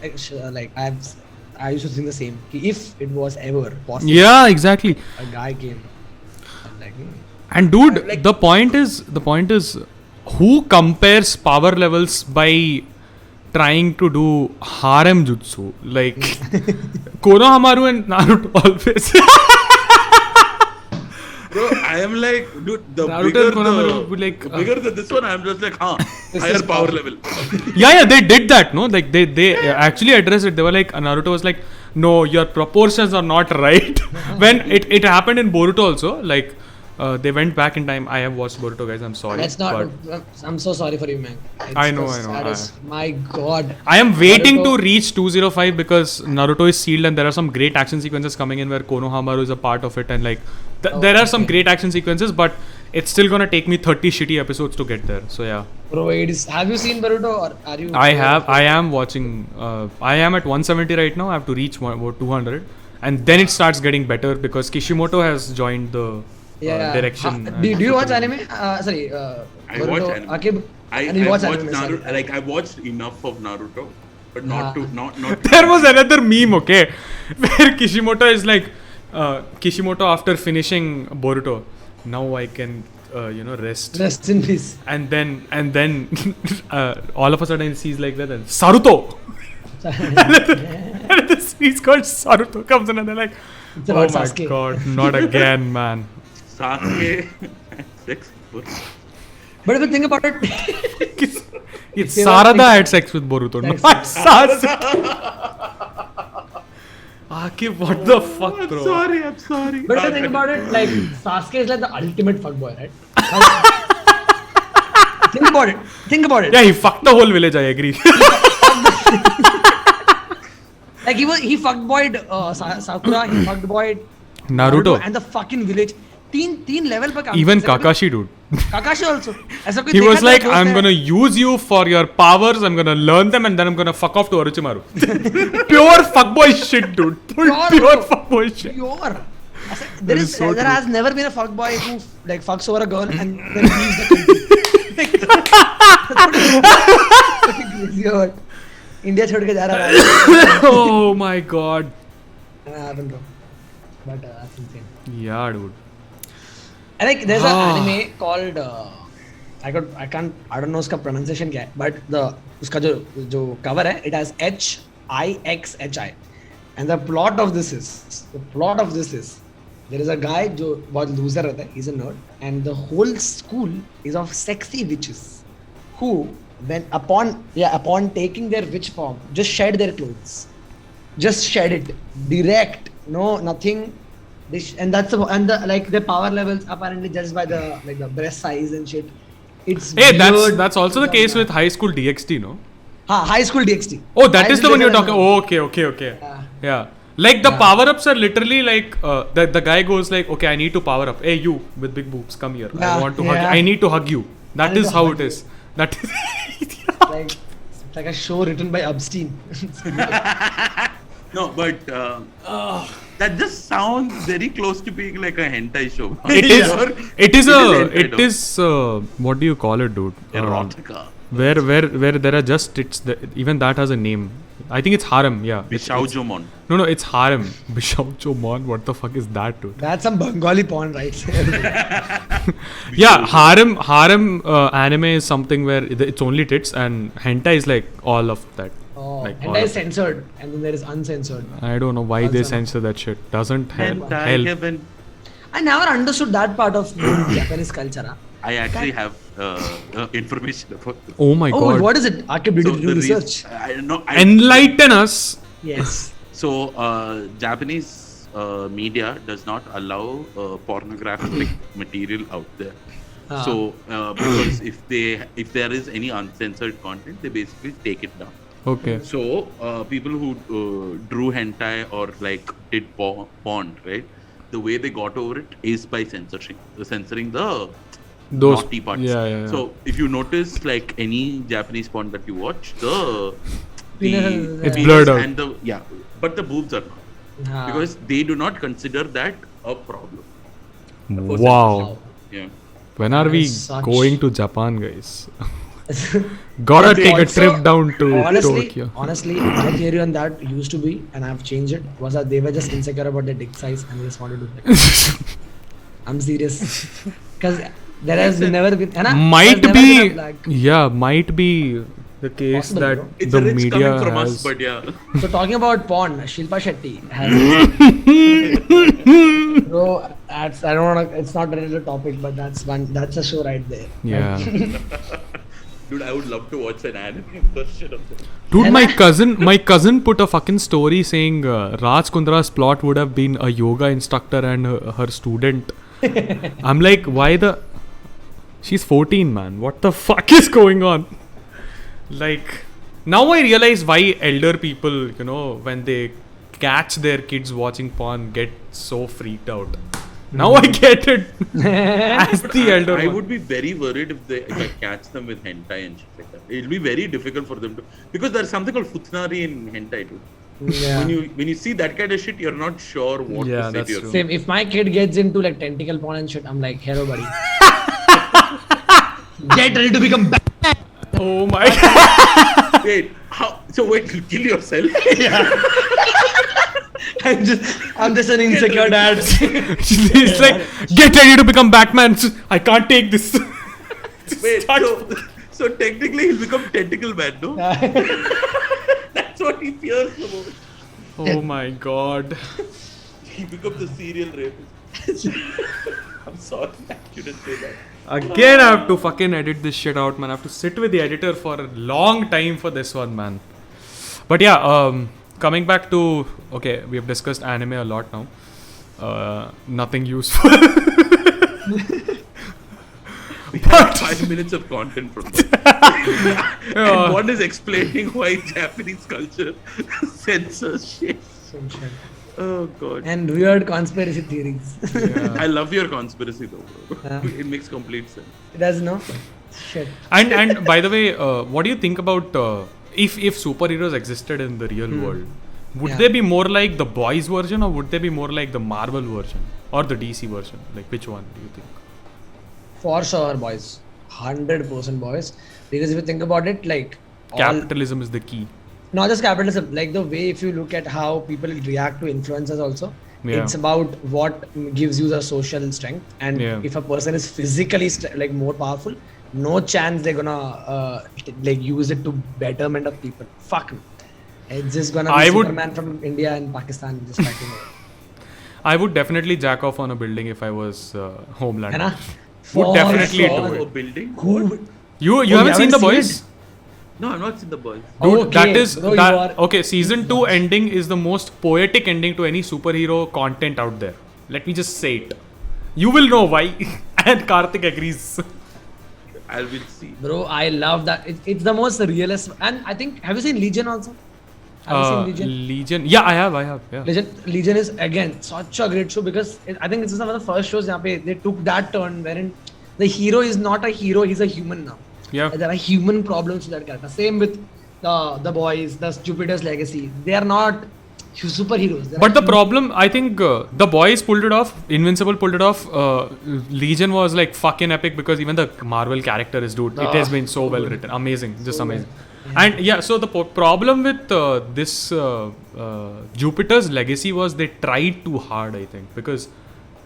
used to think the same. If it was ever possible, Yeah, exactly. a guy came. I'm like, And dude, the point is, who compares power levels by trying to do harem jutsu? Like, Konohamaru and Naruto always. bro, I am like, dude, the Naruto bigger and Konohamaru would like, the bigger this one, I'm just like, higher is power power. level. yeah, they did that, no? Like, they actually addressed it. They were like, Naruto was like, no, your proportions are not right. When it happened in Boruto also, like they went back in time. I have watched Boruto, guys. I'm sorry. That's not. but I'm so sorry for you, man. It's I know, the I know, saddest- My God. I am waiting Naruto- to reach 205 because Naruto is sealed and there are some great action sequences coming in where Konohamaru is a part of it, and like there are some great action sequences, but it's still gonna take me 30 shitty episodes to get there. So yeah. Bro, it is. Have you seen Boruto or are you? I am watching. I am at 170 right now. I have to reach about 200, and then it starts getting better because Kishimoto has joined the direction. Do you watch anime? Sorry. I Boruto, watch anime. Akib, I and you watch watched anime. Naruto. sorry. Like I watched enough of Naruto, but not to not. There was another meme, okay, where Kishimoto is like, Kishimoto after finishing Boruto, now I can, rest. Rest in peace. And then all of a sudden he's like that and Saruto. And this he's called Saruto comes in and they're like, It's oh my about Sasuke. god, not again, man. Sasuke sex with But if you think about it, It's If you Sarada think- had sex with Boruto, Thanks. not Sasuke. Akib, what the fuck, I'm bro? sorry, I'm sorry. but if you think about it, like Sasuke is like the ultimate fuckboy, right? Think about it. Think about it. Yeah, he fucked the whole village, I agree. Like he fucked boyed Sakura, he fucked boyed Naruto. and the fucking village. तीन level पर काम Even किया। Kakashi, dude. Kakashi also. ऐसा कोई He देखा was था like, जो I'm उसने- gonna use you for your powers, I'm gonna learn them, and then I'm gonna fuck off to Orochimaru. Pure fuckboy shit, dude. Pure bro. fuckboy shit. Pure. ऐसा- That There is is so there true. has never been a fuckboy who like fucks over a girl and then leaves the country. Crazy word. India छोड़ के जा रहा है। Oh my god. Happened, bro. But that's insane. Yeah, dude. And like there's an anime called I don't know उसका pronunciation क्या है, but उसका जो cover है, it has HIXHI, and the plot of this is there is a guy जो बहुत loser रहता है, he's a nerd, and the whole school is of sexy witches who when upon taking their witch form just shed their clothes, just shed it direct, no nothing. And the power levels apparently judged by the breast size and shit. It's Hey, weird. that's also the case with High School DxD, no? High School DxD. Oh, that High is the School one you're DxD. talking. Oh, okay. Yeah. Yeah. Like the power-ups are literally like the guy goes like, okay, I need to power up. Hey, you with big boobs, come here. I Yeah, want to hug. yeah. I need to hug you. That need is to how hug it you. is. That is. Like it's like a show written by Epstein. No, but that just sounds very close to being like a hentai show. It is. It is hentai, It is. What do you call it, dude? erotica. Where there are just even that has a name. I think it's harem. Yeah. Bishaujomon. No, it's harem. Bishaujomon. What the fuck is that, dude? That's some Bengali porn, right? Yeah, harem anime is something where it's only tits, and hentai is like all of that. Like and all there of is censored, and then there is uncensored. I don't know why they Also. censor that shit. Doesn't help. Hentai heaven. I never understood that part of Japanese culture. Huh? I actually have information about this. Oh my Oh, god. what is it? Akib, did you do the research? I don't know. Enlighten us. Yes. So Japanese media does not allow pornographic material out there. Ah. So because if there is any uncensored content, they basically take it down. Okay. So people who drew hentai or like did porn, right? The way they got over it is by censoring the Those naughty parts. Yeah. So if you notice, like any Japanese porn that you watch, the It's penis blurred out. and but the boobs are not, because they do not consider that a problem. Wow. Yeah. When are we Such- going to Japan, guys? Gotta take a Also, trip down to Tokyo. Honestly, my theory on that used to be, and I've changed it, was that they were just insecure about their dick size and they just wanted to. I'm serious, because there has never been. है ना? Might There's never be, been a black- might be the case Possible, that bro. It's the a rich media coming from has. us, but yeah. So talking about porn, Shilpa Shetty has. Bro, that's, I don't want to. It's not related to topic, but that's a show right there. Yeah. Dude, I would love to watch an anime version of that. Dude, my cousin put a fucking story saying Raj Kundra's plot would have been a yoga instructor and her student. I'm like, why the? She's 14, man. What the fuck is going on? Like, now I realize why elder people, when they catch their kids watching porn, get so freaked out. Now I get it. As the elder I one. would be very worried if I catch them with hentai and shit like that. It'll be very difficult for them to, because there's something called futnari in hentai too. Yeah. When you see that kind of shit, you're not sure what Yeah, to say that's to yourself. true. Same. If my kid gets into like tentacle porn and shit, I'm like, hello, buddy. Get ready to become Batman. Oh my god. Wait, how? So wait, you'll kill yourself? I'm just an insecure dad. He's like, get ready to become Batman. I can't take this. Wait, Start- so technically he'll become Tentacle Man, no? That's what he fears the most. Oh my god. He becomes the serial rapist. I'm sorry, I shouldn't say that. Again, I have to fucking edit this shit out, man. I have to sit with the editor for a long time for this one, man. But yeah, coming back to, okay, we have discussed anime a lot now. Nothing useful. We have 5 minutes of content from that. And one is explaining why Japanese culture censors shit. Some shit. Oh god. And weird conspiracy theories. I love your conspiracy though, bro. Yeah. It makes complete sense. It does no shit. And by the way, what do you think about if superheroes existed in the real world? Would Yeah. they be more like the boys version, or would they be more like the Marvel version or the DC version? Like, which one do you think? For sure, boys. 100% boys. Because if you think about it, like Capitalism is the key. not just capitalism, like the way if you look at how people react to influencers also, Yeah. it's about what gives you the social strength. And Yeah. if a person is physically like more powerful, no chance they're gonna like use it to betterment of people. Fuck no. It's just gonna be Superman from India and Pakistan just fighting over. I would definitely jack off on a building if I was Homelander. है ना? Would For definitely sure. do A it. building? Who? You Oh, haven't seen The Boys? it? No, I've not seen The Boys. Dude, Okay, that is bro, you that. are- Okay, season 2 ending is the most poetic ending to any superhero content out there. Let me just say it. You will know why, and Karthik agrees. I will see. Bro, I love that. It's the most realist. And I think, have you seen Legion also? Have you seen Legion? Legion. Yeah, I have. Yeah. Legion is again such a great show because I think it's one of the first shows where they took that turn wherein the hero is not a hero, he's a human now. Yeah. There are human problems to that character. Same with the boys, the Jupiter's Legacy. They are not superheroes. They are But the human. problem, I think, The Boys pulled it off. Invincible pulled it off. Legion was like fucking epic because even the Marvel character is, dude, it has been so well written. Amazing. Just amazing. And yeah, so the problem with this Jupiter's Legacy was they tried too hard, I think, because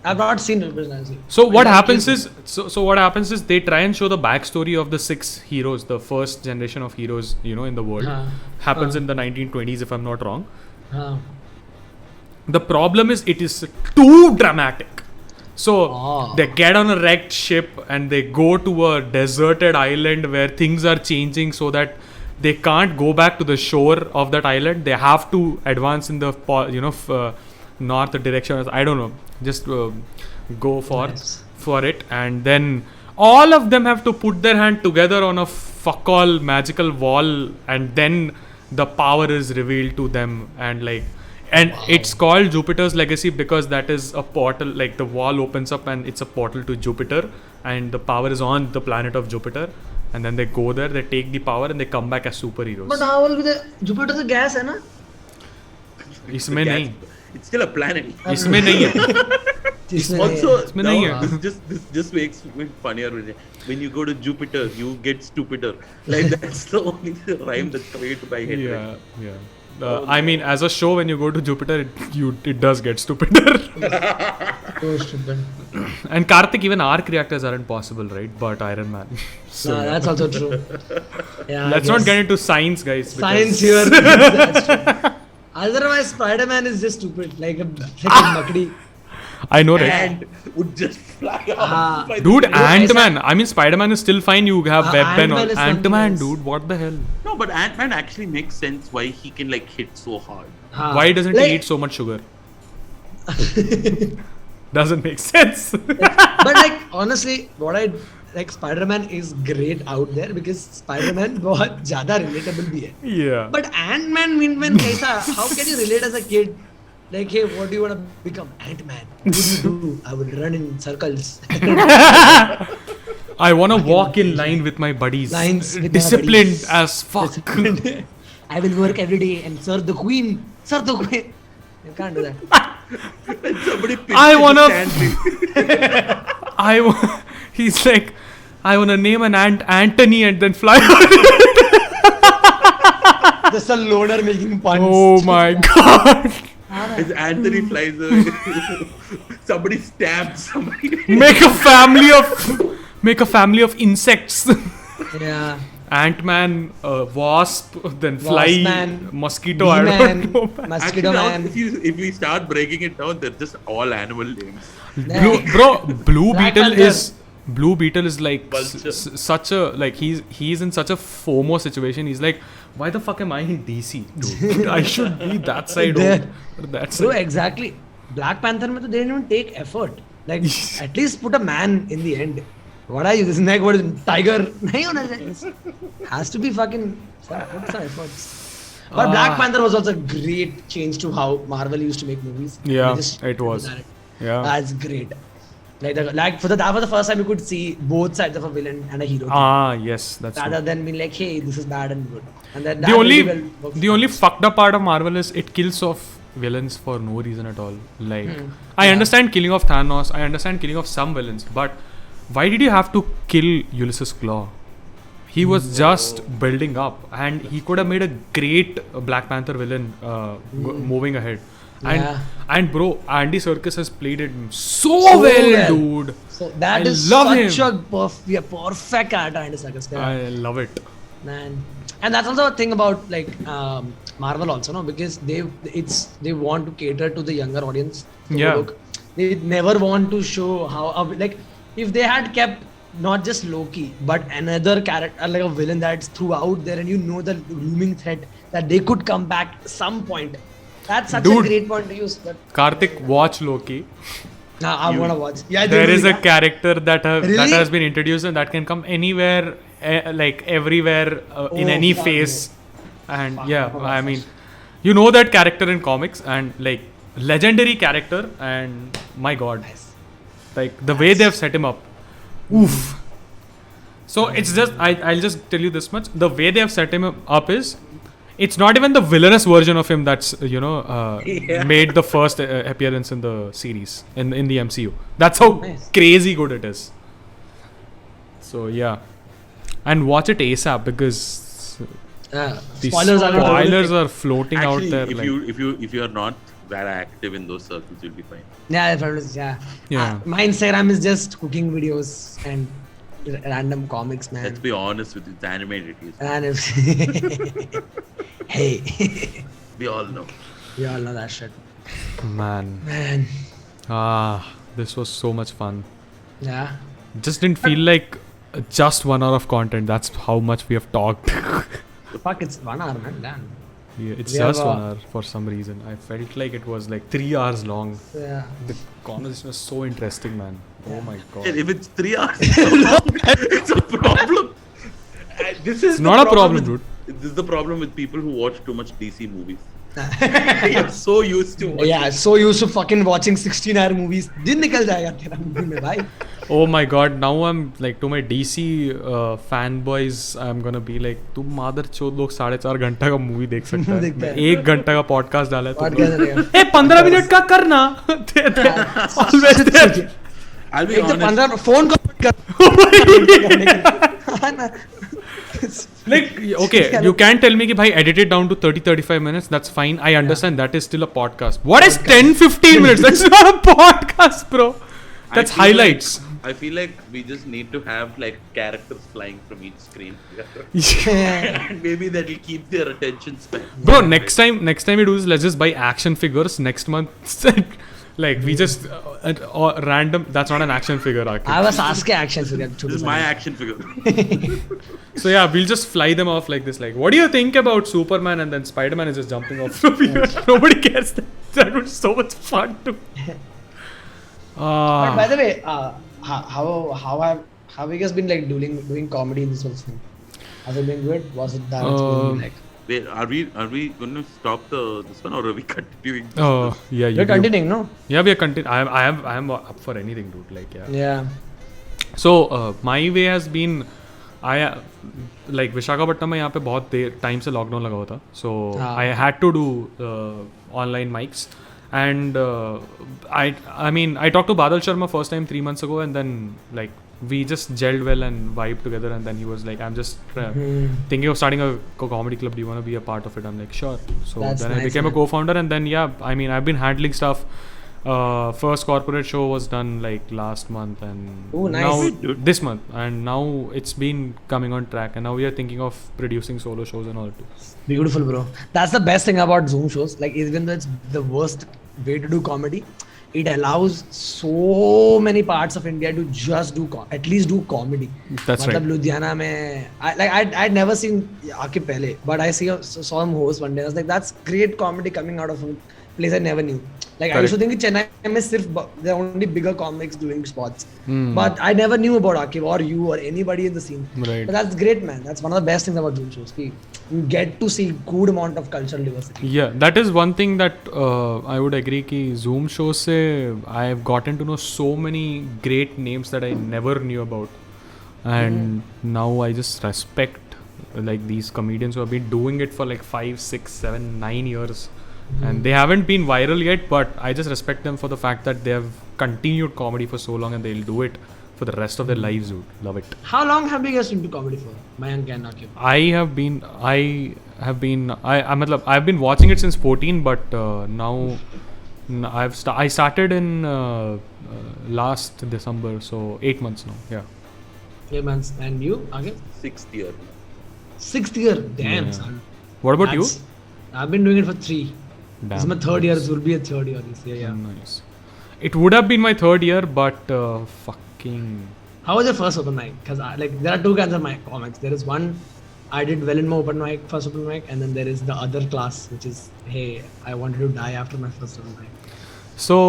I've not seen Jupiter's Legacy. so what But happens it's- is so what happens is they try and show the backstory of the 6 heroes, the first generation of heroes, in the world. Happens in the 1920s, if I'm not wrong. The problem is it is too dramatic. So they get on a wrecked ship and they go to a deserted island where things are changing so that they can't go back to the shore of that island. They have to advance in the north direction. I don't know. Just go for it, and then all of them have to put their hand together on a fuck all magical wall, and then the power is revealed to them, and it's called Jupiter's Legacy because that is a portal, like the wall opens up and it's a portal to Jupiter, and the power is on the planet of Jupiter, and then they go there, they take the power, and they come back as superheroes. But how will be the Jupiter the gas, है ना? इसमें नहीं, It's still a planet. इसमें नहीं है. जिसमें Also, इसमें नहीं है. this just makes it funnier when you go to Jupiter, you get stupider. Like that's the only rhyme that's created by Henry. Yeah. I mean, as a show, when you go to Jupiter, it does get stupider. so stupid. And Karthik, even arc reactors aren't possible, right? But Iron Man. So Nah, that's also true. Yeah, let's not get into science, guys. science because- here. That's true. Otherwise, Spider-Man is just stupid, like a makdi. I know, right? and would just fly out. Ah. by the Dude, window. Ant-Man. I mean, Spider-Man is still fine. You have web and Ant-Man all. is something Ant-Man, else. dude, what the hell? No, but Ant-Man actually makes sense why he can like hit so hard. Why doesn't Like- he eat so much sugar? Doesn't make sense. But like honestly, what I like, Spider-Man is great out there because Spider-Man बहुत ज़्यादा relatable भी है. Yeah. But Ant-Man, Windman, कैसा? How can you relate as a kid? Like, hey, what do you want to become? Ant-Man. What do you do? I will run in circles. I want to walk in line with my buddies. Lines with my Disciplined buddies. as fuck. I will work every day and serve the queen. Serve the queen. You can't do that. And somebody pitched I it to wanna- Stan Lee. He's like, I want to name an ant Anthony and then fly out. Just a loner making puns. Oh my god. As Anthony flies away, somebody stabs somebody. Make a family of insects. Yeah. Ant-Man, wasp, then fly, Wasp-man, mosquito, I don't know. Mosquito Actually, now, Man. if we start breaking it down, they're just all animal names. Blue Black Beetle Panther. is Blue Beetle is like Vulture. such a like he's in such a FOMO situation. He's like, why the fuck am I in DC, dude? I should be that side There. over that So side. exactly. Black Panther mein to they didn't even take effort. Like at least put a man in the end. What are you? This neck, what is it? Tiger? नहीं होना चाहिए. Has to be fucking put some efforts. But Black Panther was also a great change to how Marvel used to make movies. Yeah, They just it was. did that. Yeah. That's great. Like for that was the first time you could see both sides of a villain and a hero. Yes, that's Rather true. than being like, hey, this is bad and good. And then The that only really well works the for only us. fucked up part of Marvel is it kills off villains for no reason at all. Like I Yeah. understand killing off Thanos, I understand killing off some villains, but why did you have to kill Ulysses Claw? He was just building up, and he could have made a great Black Panther villain moving ahead. And Yeah. and bro, Andy Serkis has played it so well, dude. So that I is love such him. a perfect character, Andy Serkis. I love it. Man, and that's also a thing about like Marvel also, no, because they want to cater to the younger audience. So Yeah. look, they never want to show how like if they had kept not just Loki but another character like a villain that's throughout there, and you know the looming threat that they could come back at some point. That's such Dude. a great point to use. But Karthik, watch Loki. I want to watch. Yeah, There is a yeah. character that Really? has been introduced and that can come anywhere, like everywhere in Oh, any fuck phase. And yeah, fuck. I mean, you know that character in comics and like legendary character, and my god, like the way they have set him up, oof. So it's just I'll just tell you this much: the way they have set him up is. It's not even the villainous version of him that's Yeah. made the first appearance in the series in the MCU. That's how Nice. crazy good it is. So yeah, and watch it ASAP because the spoilers are floating Actually, out there. if like, you are not that active in those circles, you'll be fine. Yeah, yeah. Yeah. My Instagram is just cooking videos and random comics, man. Let's be honest with you, it's animated. And if hey, We all know. we all know that shit, man, man. this was so much fun. Yeah. Just didn't feel like just 1 hour of content. That's how much we have talked. Fuck, it's 1 hour, man. Damn. Yeah, it's We just have, 1 hour for some reason. I felt like it was like 3 hours long. Yeah. The conversation was so interesting, man. Oh my god. If it's 3 hours, it's a problem. This is It's the not a problem, with- dude. This is the problem with people who watch too much DC movies. You're so used to watching. Yeah, so used to fucking watching 16-hour movies. दिन निकल जाएगा तेरा movie में भाई. Oh my god, now I'm like to my DC fanboys, I'm gonna be like, तुम मादर चोद लोग 4.5 घंटा का मूवी देख सकता है. देखता है. 1 घंटा का पॉडकास्ट डाला है Podcast तो देखेगा. 15 मिनट का करना. Always there. I'll be एक तो honest. 15 फोन को हाँ ना. Like, okay, you can tell me कि भाई edit it down to 30-35 minutes, that's fine. I understand that is still a podcast. What is 10-15 minutes? That's not a podcast, bro. That's I feel highlights. I feel like we just need to have like characters flying from each screen. And maybe that will keep their attention span. Bro, next time you do this, let's just buy action figures next month. Like we just random. That's not an action figure, Akib. I was asking action figure. This is my action figure. So yeah, we'll just fly them off like this. Like, what do you think about Superman? And then Spider-Man is just jumping off from here. Nobody cares. That was so much fun too. But by the way, how have you guys been like doing comedy in this whole thing? Has it been good? Was it that? Like, Wait, are we going to stop this one, or are we continuing? Oh yeah, you're continuing, no? Yeah, we are continuing. I am up for anything, dude. Like yeah. Yeah. So my way has been, I like Visakhapatnam में यहाँ पे बहुत देर time से lockdown लगा हुआ था. So I had to do online mics, and I mean I talked to Badal Sharma first time 3 months ago, and then like we just gelled well and vibed together, and then he was like, I'm just thinking of starting a comedy club, do you want to be a part of it? I'm like, sure. So That's then nice, I became a co-founder, and then yeah, I mean I've been handling stuff. First corporate show was done like last month, and Oh, nice. now this month, and now it's been coming on track, and now we are thinking of producing solo shows and all too. Beautiful, bro. That's the best thing about Zoom shows. Like, even though it's the worst way to do comedy, it allows so many parts of India to just do at least do comedy. That's right. Ludhiana mein, I'd never seen Akib pehle, but I saw him host one day. I was like, that's great comedy coming out of a place I never knew. Like, I used to think in Chennai there are only bigger comics doing spots, but I never knew about Akib or you or anybody in the scene. Right. But that's great, man. That's one of the best things about Zoom shows. You get to see good amount of cultural diversity. Yeah, that is one thing that I would agree कि Zoom shows से I've gotten to know so many great names that I never knew about, and now I just respect like these comedians who have been doing it for like 5, 6, 7, 9 years. And they haven't been viral yet, but I just respect them for the fact that they have continued comedy for so long, and they'll do it for the rest of their lives, dude. Love it. How long have you guys been into comedy for? Mayank and Akib. I've been watching it since 14, but now I started in last December, so 8 months now. Yeah. 8 months. And you, Akib? 6th year. 6th year. Damn, Yeah. son. What about That's- I've been doing it for 3. you? This is my 3rd year. This will be a 3rd year this year. Yeah. Nice. It would have been my 3rd year, but fucking. How was your first open mic? Because like there are 2 kinds of comics. There is one I did well in my open mic, first open mic, and then there is the other class, which is, hey, I wanted to die after my first open mic. So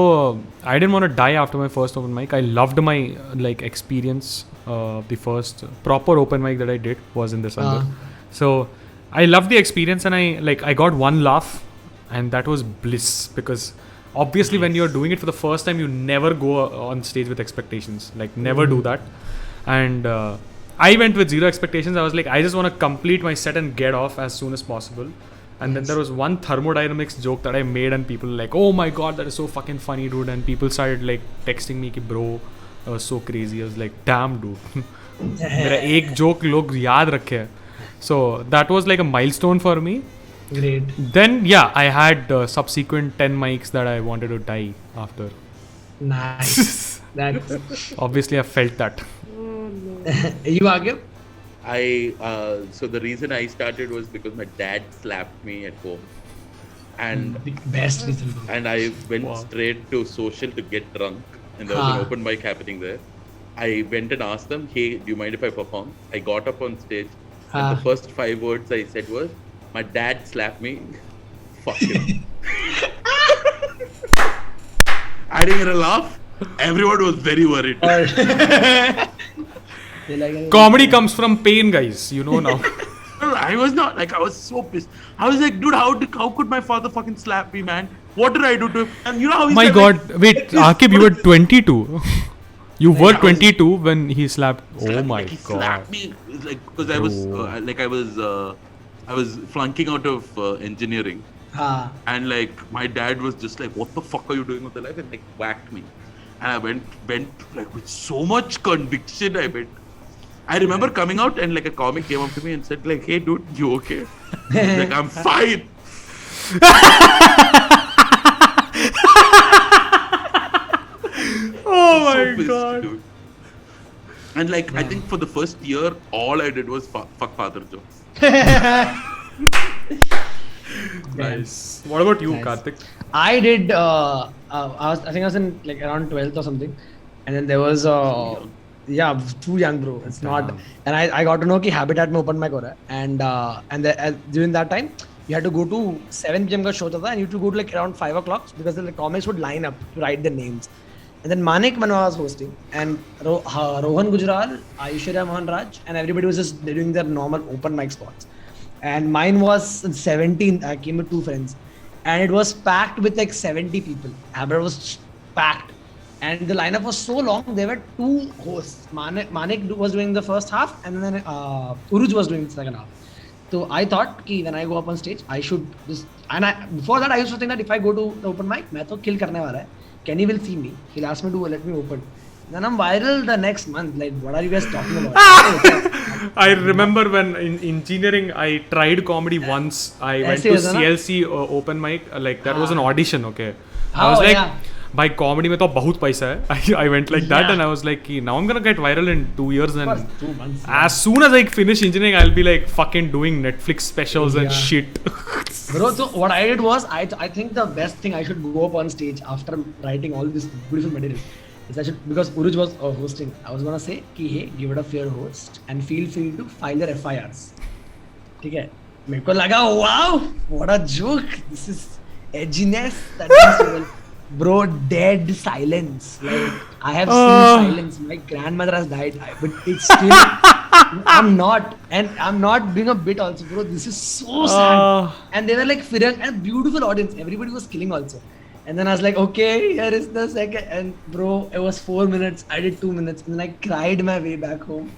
I didn't want to die after my first open mic. I loved my like experience. The first proper open mic that I did was in December. So I loved the experience, and I got one laugh, and that was bliss, because obviously when you're doing it for the first time, you never go on stage with expectations. Like never do that. And I went with 0 expectations. I was like, I just want to complete my set and get off as soon as possible. And then there was one thermodynamics joke that I made, and people were like, oh my god, that is so fucking funny, dude. And people started like texting me ki bro, that was so crazy. I was like, damn, dude. मेरा एक joke लोग याद रखे हैं. So that was like a milestone for me. Great. Then yeah, I had subsequent 10 mics that I wanted to die after. Nice. That's Obviously I felt that. you, Akib? So the reason I started was because my dad slapped me at home, and The best reason. Bro. and I went Wow. straight to social to get drunk, and there was an open mic happening there. I went and asked them, hey, do you mind if I perform? I got up on stage, and the first 5 words I said was, my dad slapped me. Fuck him. I didn't get a laugh. Everyone was very worried. They like it. Comedy comes from pain, guys. You know now. I was not like, I was so pissed. I was like, dude, how could my father fucking slap me, man? What did I do to him? And you know how he My said, god. like, Wait, Akib, you were 22. You were I was- 22 when he slapped. Oh slapped me, my like, he god. slapped me like because I was flunking out of engineering, and like my dad was just like, what the fuck are you doing with your life, and like whacked me, and I went like with so much conviction. I remember coming out, and like a comic came up to me and said like, hey dude, you okay? Like, I'm fine. Oh So my pissed, god. dude. And like I think for the first year, all I did was fuck father jokes. Nice. What about you, Nice. Karthik? I did. I think I was in like around 12th or something, and then there was yeah, too young, bro. It's not. Damn. And I got to know कि Habitat में open mic हो रहा है, and during that time you had to go to 7 p.m. का show था, and you had to go to like around 5 o'clock because the comics would line up to write their names. And then Manik Manwa was hosting, and Rohan Gujral, Aishwarya Mohan Raj, and everybody was just doing their normal open mic spots. And mine was 17th. I came with 2 friends, and it was packed with like 70 people. Habitat was packed, and the lineup was so long. There were 2 hosts. Manik was doing the first half, and then Uruj was doing the second half. So I thought कि when I go up on stage, I should just. And before that, I used to think that if I go to the open mic, मैं तो kill करने वाला है. Kenny will see me. He'll ask me to let me open. Then I'm viral the next month. Like, what are you guys talking about? I remember when in engineering I tried comedy once. I went to ऐसे होता ना? CLC open mic. Like that was an audition. Okay. I Oh, was like, yeah. by comedy में तो बहुत पैसा है. I went like that, Yeah. and I was like, कि now I'm gonna get viral in 2 years, and First 2 months. as soon as I finish engineering, I'll be like fucking doing Netflix specials and Yeah. shit. Bro, so what I did was, I think the best thing I should go up on stage after writing all this beautiful material is I should, because Uruj was hosting, I was gonna say कि hey, give it a fair host and feel free to file your FIRs. ठीक है? मेरे को लगा wow, what a joke. This is edginess. That is well. Bro, dead silence. Like I have seen silence. My grandmother has died, but it's still. I'm not, and I'm not doing a bit also, bro. This is so sad. And they were like Firang and beautiful audience. Everybody was killing also. And then I was like, okay, here is the second. And bro, it was 4 minutes. I did 2 minutes, and then I cried my way back home.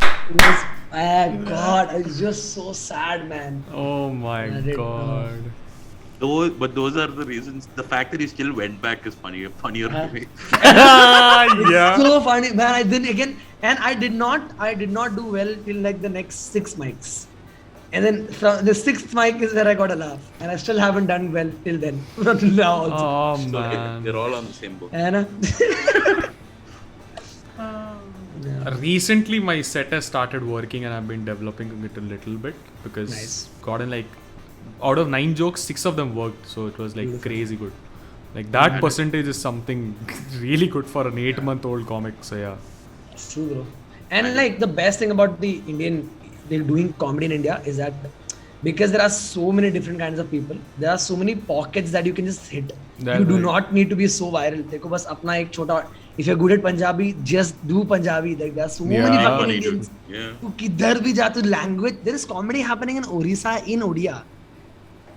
It was, oh God, I was just so sad, man. Oh my I did, god. Those are the reasons. The fact that he still went back is funnier to me. Yeah. So funny, man. I didn't again, and I did not do well till like the next 6 mics. And then from the 6th mic is where I got a laugh, and I still haven't done well till then. Till now also. Oh So man. they're all on the same boat. And, Recently, my set has started working, and I've been developing it a little bit because Nice. gotten like out of 9 jokes, 6 of them worked, so it was like crazy good. Like that percentage is something really good for an 8-month-old comic. So yeah. It's true, bro. And like the best thing about they're doing comedy in India is that because there are so many different kinds of people, there are so many pockets that you can just hit. That's You do right. not need to be so viral. देखो बस अपना एक छोटा. If you're good at Punjabi, just do Punjabi. Like there are so many Yeah. fucking Funny, dude. Indians. Yeah. तू किधर भी जा, तू language. There is comedy happening in Orissa in Odia.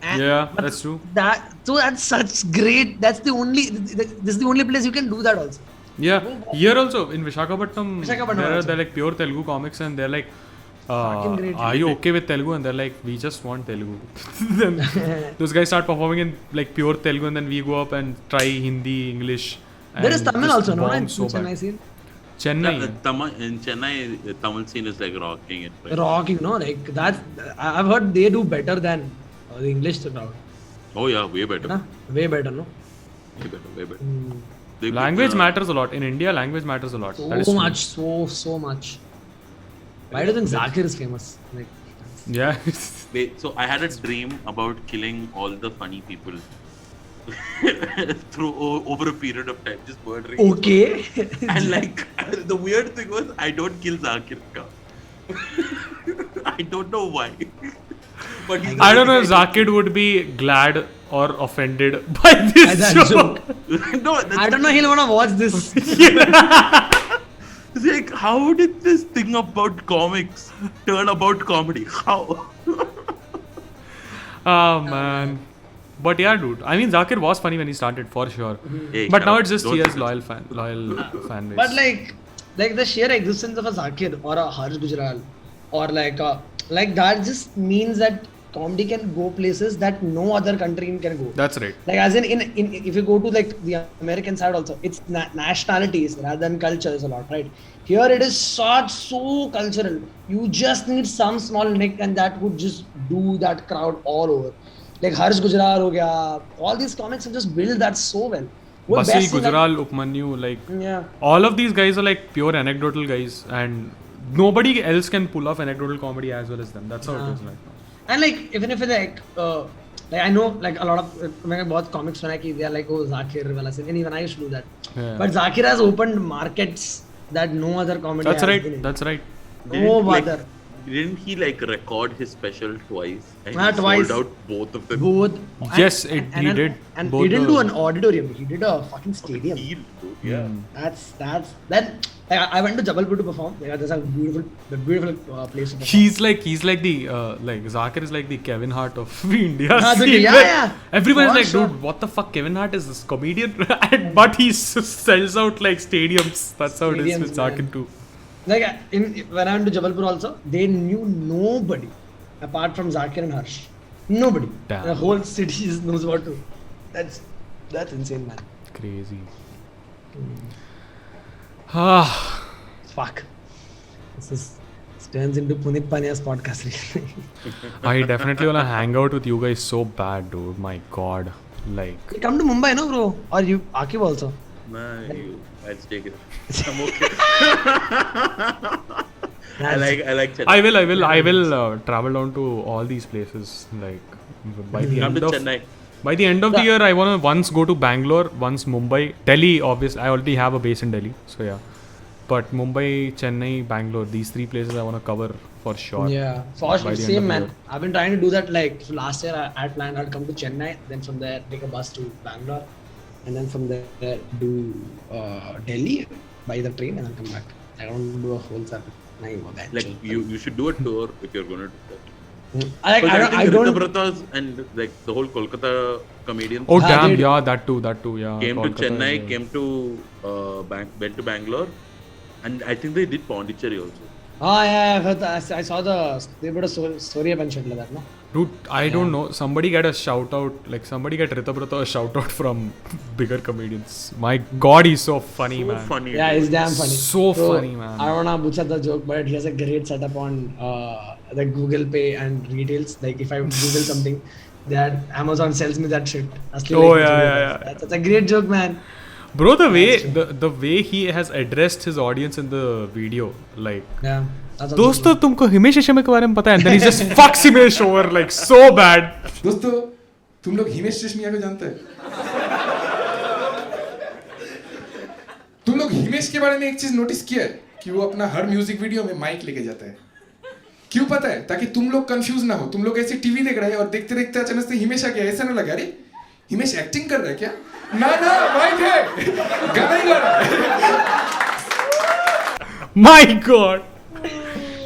And- Yeah, but that's true. That's such great. This is the only place you can do that also. Yeah, here also in Visakhapatnam, Visakhapatnam they're also. like pure Telugu comics, and they're like, Fucking great. are you okay with Telugu? And they're like, we just want Telugu. Then those guys start performing in like pure Telugu, and then we go up and try Hindi, English. There is and Tamil just also, no? bomb In so Chennai bad. scene. Chennai. In Chennai, the Tamil scene is like rocking it. Right? Rocking, no? Like that's. I've heard they do better than the English crowd. Oh yeah, way better. Huh? Way better, no? Way better. Way better. Hmm. Language matters a lot. In India, language matters a lot. That is So true. much, so much. Why do you think Zakir is famous? Like, Yeah. Wait, so I had a dream about killing all the funny people over a period of time, just murdering. okay. And like the weird thing was, I don't kill Zakir Khan. I don't know why. But he's I don't know if Zakir would be glad or offended by this That joke. No, that's I don't know. He'll wanna watch this. It's like, how did this thing about comics turn about comedy? How? Oh man. But yeah, dude. I mean, Zakir was funny when he started, for sure. Hey, But shut now up. it's just Don't he has say loyal fan base. But like the sheer existence of a Zakir or a Harsh Gujral or like that just means that comedy can go places that no other country can go. That's right. Like as in if you go to like the American side also, it's nationalities rather than cultures a lot, right? Here it is so cultural. You just need some small nick and that would just do that crowd all over. Like Harsh Gujral ho gaya, all these comics have just built that so well. वो Basi, best thing that- Gujral, Upmanyu, like yeah. all of these guys are like pure anecdotal guys, and nobody else can pull off anecdotal comedy as well as them. That's how it is right now. And like even if it's like I know like a lot of मैंने बहुत comics सुना है कि they are like oh Zakir वाला scene, and even I used to do that. Yeah. But Zakir has opened markets that no other comedy That's has right. been in. That's right. No bother. Didn't he like record his special twice? And he Twice. sold out both of them. Both. Yes, he did. And Both he didn't the- do an auditorium. He did a fucking stadium. Heel, dude. Yeah. That's then. Like, I went to Jabalpur to perform. Yeah, there's a beautiful place to perform. He's like the like Zakir is like the Kevin Hart of India. Yeah, scene, yeah, where yeah. Everyone is For like, sure. dude, what the fuck? Kevin Hart is this comedian, but he sells out like stadiums. That's how it is with Stadiums, man. Zakir too. Like when I went to Jabalpur also, they knew nobody apart from Zakir and Harsh. Nobody. Damn. The whole city knows what to. That's insane, man. Crazy. Ah, Fuck. This turns into Punit Panya's podcast. I definitely wanna hang out with you guys so bad, dude. My God, like. You come to Mumbai, no, bro? Or you, Akib also? Nah, I'll take it. I'm okay. I like Chennai. I will travel down to all these places. Like by the Come end to of Chennai. by the end of the year, I wanna once go to Bangalore, once Mumbai, Delhi. Obviously, I already have a base in Delhi, so yeah. But Mumbai, Chennai, Bangalore, these three places I wanna cover for sure. Yeah, for By sure. the end of Same, the man. year. I've been trying to do that. Like so last year, I had planned I'd come to Chennai, then from there take a bus to Bangalore, and then from there do Delhi by the train, and then come back. I don't do a whole circuit. Like you should do a tour if you're gonna do that. I think don't. Rita Bratas and like the whole Kolkata comedians Oh Ah, damn, dude. yeah, that too, yeah. came Kolkata to Chennai, is, came to went to Bangalore, and I think they did Pondicherry also. Oh yeah, I've heard that. I saw they put a story up and shit like that, no? Dude, I don't know. Somebody get a shout out, like somebody get Rita Brata a shout out from bigger comedians. My God, he's so funny, So man. funny. Yeah, dude. it's damn funny. So funny, man. I don't wanna butcher the joke, but he has a great setup on the Google Pay and retails. Like if I Google something, that Amazon sells me that shit. Asli, Oh, like, yeah. That's a great joke, man. Bro, the way he has addressed his audience in the video, like, Yeah. That's also दोस्तों तुमको हिमेश रेशमिया के बारे में पता है? And then he just fucks Himesh over like so bad. दोस्तों तुम लोग हिमेश रेशमिया को जानते हैं? तुम लोग हिमेश के बारे में एक चीज नोटिस किया है कि वो अपना हर म्यूजिक वीडियो में माइक लेके जाता है. क्यों पता है? ताकि तुम लोग कंफ्यूज ना हो. तुम लोग ऐसे टीवी देख रहे हैं और देखते देखते अचानक से हिमेश आ गया, ऐसा ना लगा अरे हिमेश एक्टिंग कर रहा है क्या? ना माइक है, गाना ही गा रहा है. My God.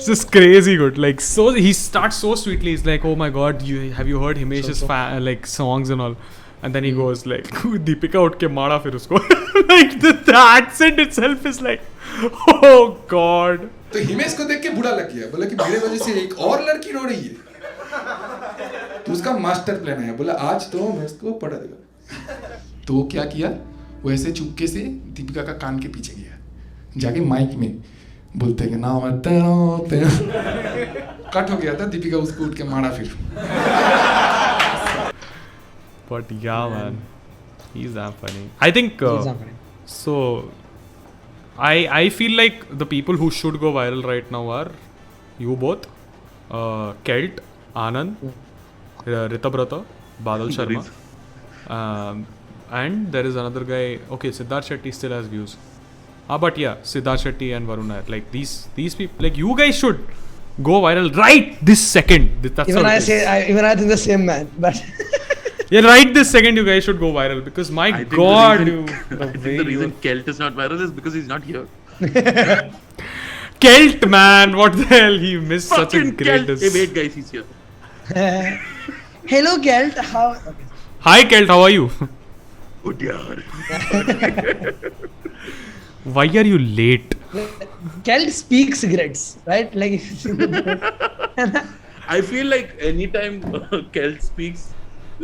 This is crazy good. Like so, he starts so sweetly. He's like, "Oh my God, have you heard Himesh's like songs and all?" And then he goes like, "Deepika उठ के मारा फिर उसको." Like the accent itself is like, "Oh God." तो हिमेश को देख के बुरा लग गया. बोला कि मेरे वजह से एक और लड़की रो रही है. तो उसका मास्टर प्लान है. बोला आज तो मैं इसको पढ़ा देगा. तो वो क्या किया? वो ऐसे चुपके से दीपिका का कान के पीछे गया. जाके माइक में बोलते कि ना कट हो गया था. दीपिका उसको उठ के मारा फिर. But yeah, man, he's damn funny. I think He's damn funny. so. I feel like the people who should go viral right now are you both, Kelt, Anand, Rita Brata, Badal Sharma, and there is another guy. Okay, Siddharth Shetty still has views. But yeah, Siddharth Shetty and Varun Nair. Like these people, like you guys should go viral right this second. That's Even how I it is. say, even I think the same, man. But Yeah, right this second you guys should go viral because my I think God, the you. reason, I think the reason Kelt is not viral is because he's not here. Kelt, man, what the hell? He missed such a Fucking great. Kelt. Hey, wait, guys, he's here. hello, Kelt. How? Okay. Hi, Kelt, how are you? Good yaar. Why are you late? Kelt speaks cigarettes, right? Like. I feel like anytime Kelt speaks,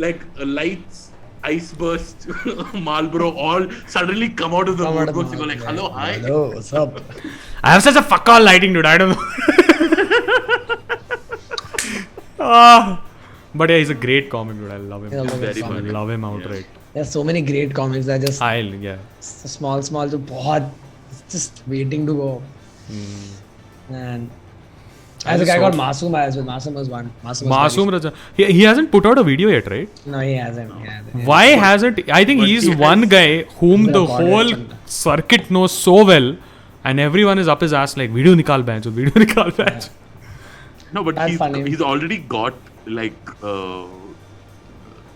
like lights, ice burst, Marlboro, all suddenly come out of the woodworks. You go like, hello, hi. Hello, what's up? I have such a fuck all lighting, dude. I don't know. But yeah, he's a great comic, dude. I love him. Yeah, I love Very him. funny. I love him outright. There's so many great comics that just Yeah. small to बहुत just waiting to go. And As a guy So- called Masoom as well. Masoom was one. Masoom Raja. He hasn't put out a video yet, right? No, he hasn't. He hasn't. Why hasn't? I think but he's he one has- guy whom the recorded whole something. circuit knows so well, and everyone is up his ass like video nikal bench, video nikal bench. No, but That's funny. he's already got like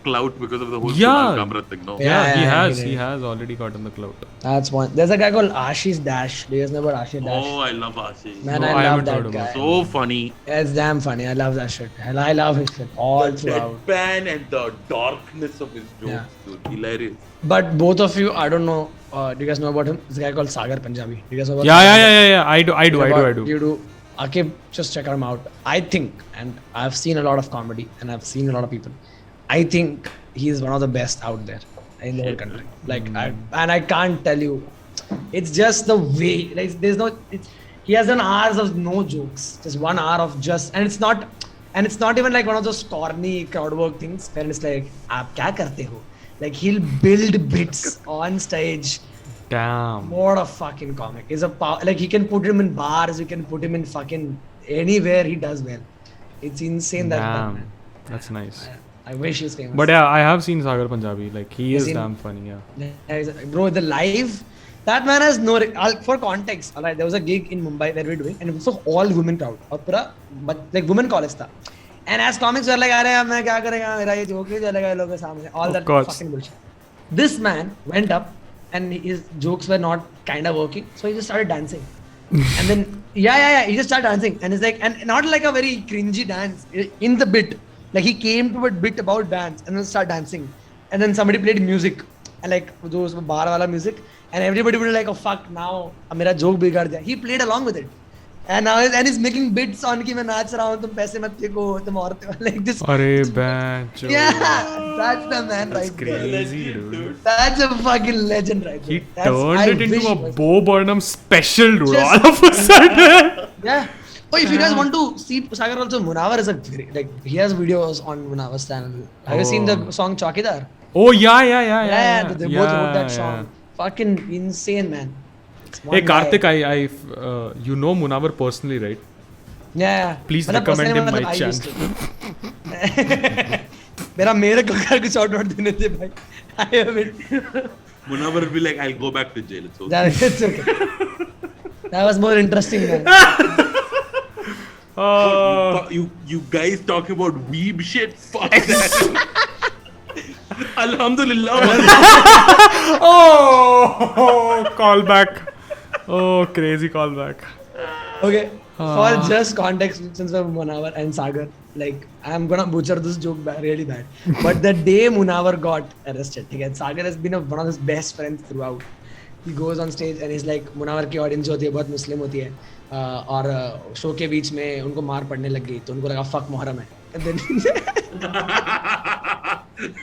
clout because of the whole Yeah. Kunal Kamra thing. No. Yeah, he yeah, has. he He did. has already gotten the clout. That's one. There's a guy called Ashish Dash. Do you guys know about Ashish Dash? Oh, I love Ashish. Man, No, I I love haven't that heard guy. about So funny. It's damn funny. I love that shit. And I love his shit all throughout. Deadpan and the darkness of his jokes, Yeah. dude. Hilarious. But both of you, I don't know. Do you guys know about him? This guy called Sagar Punjabi. Do you guys know about Yeah, Sagar? yeah. I do. You do. Akib, just check him out. I think, and I've seen a lot of comedy and I've seen a lot of people. I think he's one of the best out there in the whole country. Like, I can't tell you. It's just the way. Like, there's no. He has done hours of no jokes. Just 1 hour of just, and it's not even like one of those corny crowd work things where it's like, "Aap kya karte ho?" Like, he'll build bits on stage. Damn. What a fucking comic. He's a like, he can put him in bars, we can put him in fucking anywhere, he does well. It's insane that Damn. man. That's nice. I wish he's famous. But yeah, I have seen Sagar Punjabi. Like he You've is seen- damn funny. Yeah. Bro, the live, that man has no. For context, alright, there was a gig in Mumbai that we're doing, and it was for all women crowd. और पूरा, but like women college था. And as comics were like, अरे अब मैं क्या करेगा, मेरा ये joke ही चलेगा इन लोगों के सामने. All Of that course. fucking bullshit. This man went up, and his jokes were not kind of working, so he just started dancing. And then he just started dancing, and it's like, and not like a very cringy dance in the bit. Like, he came to a bit about dance and then started dancing, and then somebody played music, and like those bar wala music, and everybody would be like, oh fuck, now mera joke bigad diya. He played along with it, and now he's making bits on कि मैं नाच रहा हूँ, तुम पैसे मत फेंको, तुम औरतें हो, like this. Arey bench. Yeah, that's the man That's right there. crazy, dude. That's a fucking legend right He there. turned I it wish into a he was- Bo Burnham special, dude. Just- All of a sudden. Yeah. Oh, if you guys want to see Sagar also, Munawar is a very, like, he has videos on Munawar's channel. Have you seen the Oh. song Chaukidar? Oh yeah. They both wrote that song. Fucking insane, man. It's one Hey guy. Karthik, you know Munawar personally, right? Yeah. Please मतलब recommend personally, him my मतलब I used channel. मेरा मेरे को कर कुछ shout out देने थे भाई. I haven't. Munawar will be like, I'll go back to jail. It's okay. It's okay. That was more interesting, man. Fuck, you guys talking about weeb shit? Fuck that. Alhamdulillah. Oh, callback. Oh, crazy callback. Okay. For just context, since we're Munawar and Sagar, like, I'm gonna butcher this joke really bad. But the day Munawar got arrested, okay, Sagar has been one of his best friends throughout. He goes on stage and he's like, Munawar की audience होती है बहुत मुस्लिम होती है, और show के बीच में उनको मार पड़ने लग गई, तो उनको लगा fuck मुहर्रम है. And then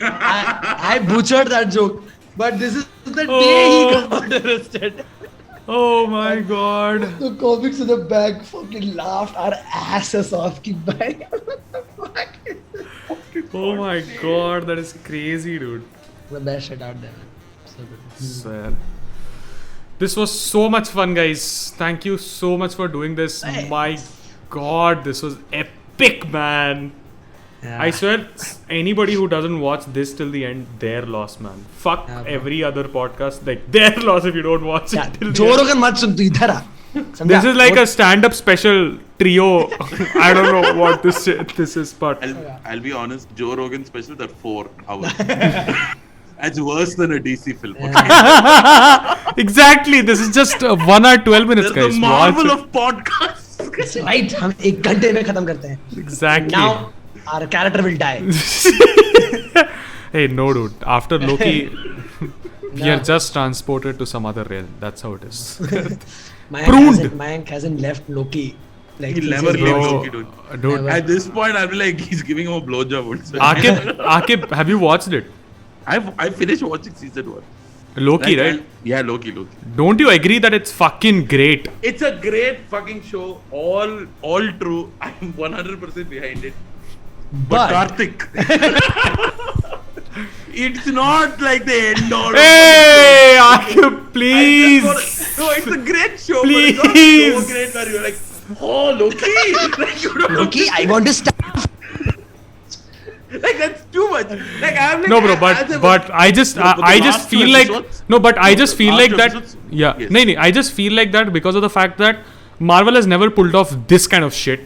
I butchered that joke, but this is the day he got arrested. Oh my god. The comics in the back fucking laughed our asses off. Ki bhai, what the fuck? Oh my god, that is crazy, dude. The best shit out there, man. So good. Swear. This was so much fun, guys. Thank you so much for doing this. Thanks. My god, this was epic, man. Yeah. I swear, anybody who doesn't watch this till the end, their loss, man. Fuck Yeah, bro. every other podcast. Like, their loss if you don't watch Yeah, it till the Joe end. Rogan मत सुन तू इधर आ. This is like a stand-up special trio. I don't know what this is, but I'll be honest, Joe Rogan special, they're 4 hours. That's worse than a DC film. exactly. This is just 1 hour 12 minutes, They're guys. the Watch marvel it. of podcasts. It's right. हम 1 घंटे में खत्म करते हैं. Exactly. Now our character will die. Hey, no, dude. After Loki, we are No. just transported to some other realm. That's how it is. Mayank hasn't left Loki. Like, He'll since never his leave birth. Loki, dude. Dude. Never. At this point, I'll be like, he's giving him a blowjob. Akib, have you watched it? I finished watching season 1. Loki, Like, right? Yeah, Loki. Don't you agree that it's fucking great? It's a great fucking show. All true. I'm 100% behind it. But But Karthik, it's not like the end all. Hey, Akib, I please. just wanna- no, it's a great show. But Please. it's not so great where you're like, Oh, Loki! Like, you don't Loki, I want to stab. like that's too much. Like I'm like No, bro, as I but I just No, but I the just last two feel like episodes- no, but I just the feel last like two that. episodes- Yeah, yes. no, I just feel like that because of the fact that Marvel has never pulled off this kind of shit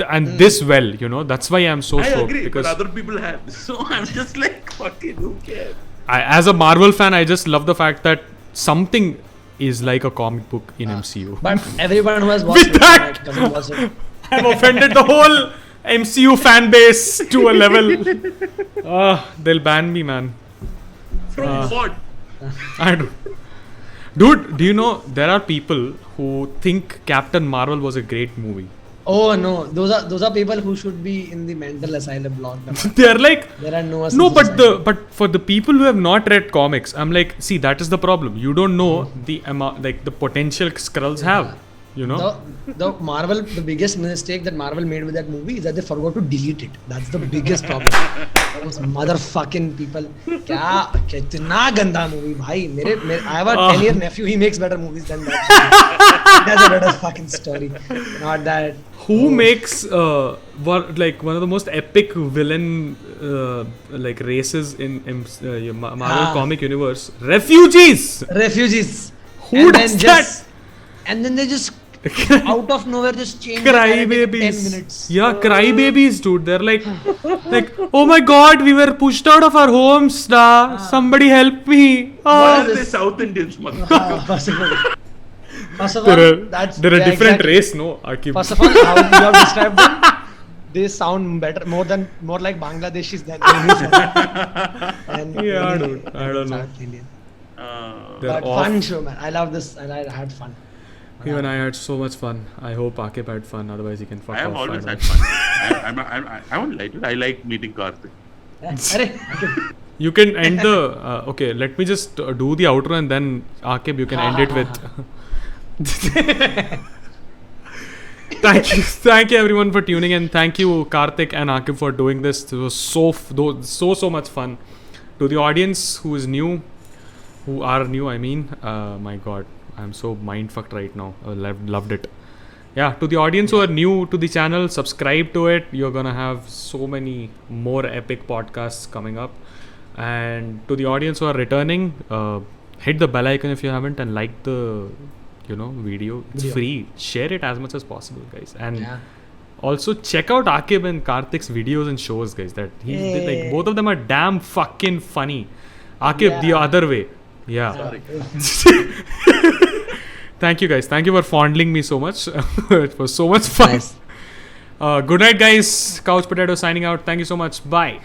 and this well. You know, that's why I'm so I stoked agree, because but other people have. So I'm just like, fucking who cares? as a Marvel fan, I just love the fact that something is like a comic book in MCU. But everyone who has watched With that- it doesn't watch it. I've offended the whole MCU fan base to a level. They'll ban me, man. From what? I don't. Dude, do you know there are people who think Captain Marvel was a great movie? Oh no, those are people who should be in the mental asylum locked up. They're like, There are no. no, but for the people who have not read comics, I'm like, see, that is the problem. You don't know the amount, like the potential Skrulls have. You know. The Marvel, the biggest mistake that Marvel made with that movie is that they forgot to delete it. That's the biggest problem. Those motherfucking people. क्या कितना गंदा movie भाई I have a 10-year nephew. He makes better movies than that. That's a better fucking story. Not that. Who makes like one of the most epic villain like races in Marvel comic universe? Refugees. Refugees. Who And does then that? And then they just out of nowhere just change the narrative in 10 Crybabies. minutes. Yeah, crybabies, dude. They're like, oh my god, we were pushed out of our homes, da. Somebody help me. Why Ah. are they South Indians, motherfucker? First of all, They're that's a different exactly. race, no? Akib. First of all, how you have described them, they sound better, more like Bangladeshis than Indians. And Yeah, Indian- dude. I don't know. South Indian. They're But off. fun show, man. I love this, and I had fun. Even I had so much fun. I hope Akib had fun. Otherwise, he can fuck I have off. always don't had know. fun. I won't lie to you. I like meeting Karthik. Arey, You can end the. Okay, let me just do the outro and then Akib, you can end it with. Thank you everyone for tuning in. Thank you Karthik and Akib for doing this. It was so much fun. To the audience who is new, who are new, I mean, my God, I'm so mind fucked right now. I loved it. Yeah, to the audience who are new to the channel, subscribe to it. You're gonna have so many more epic podcasts coming up. And to the audience who are returning, hit the bell icon if you haven't and like the video. It's free. Share it as much as possible, guys. And Yeah. also check out Akib and Karthik's videos and shows, guys. That he did, like both of them are damn fucking funny. Akib the Yeah. other way. Yeah. Thank you guys. Thank you for fondling me so much. It was so much fun. Nice. Good night, guys. Couch Potato signing out. Thank you so much. Bye.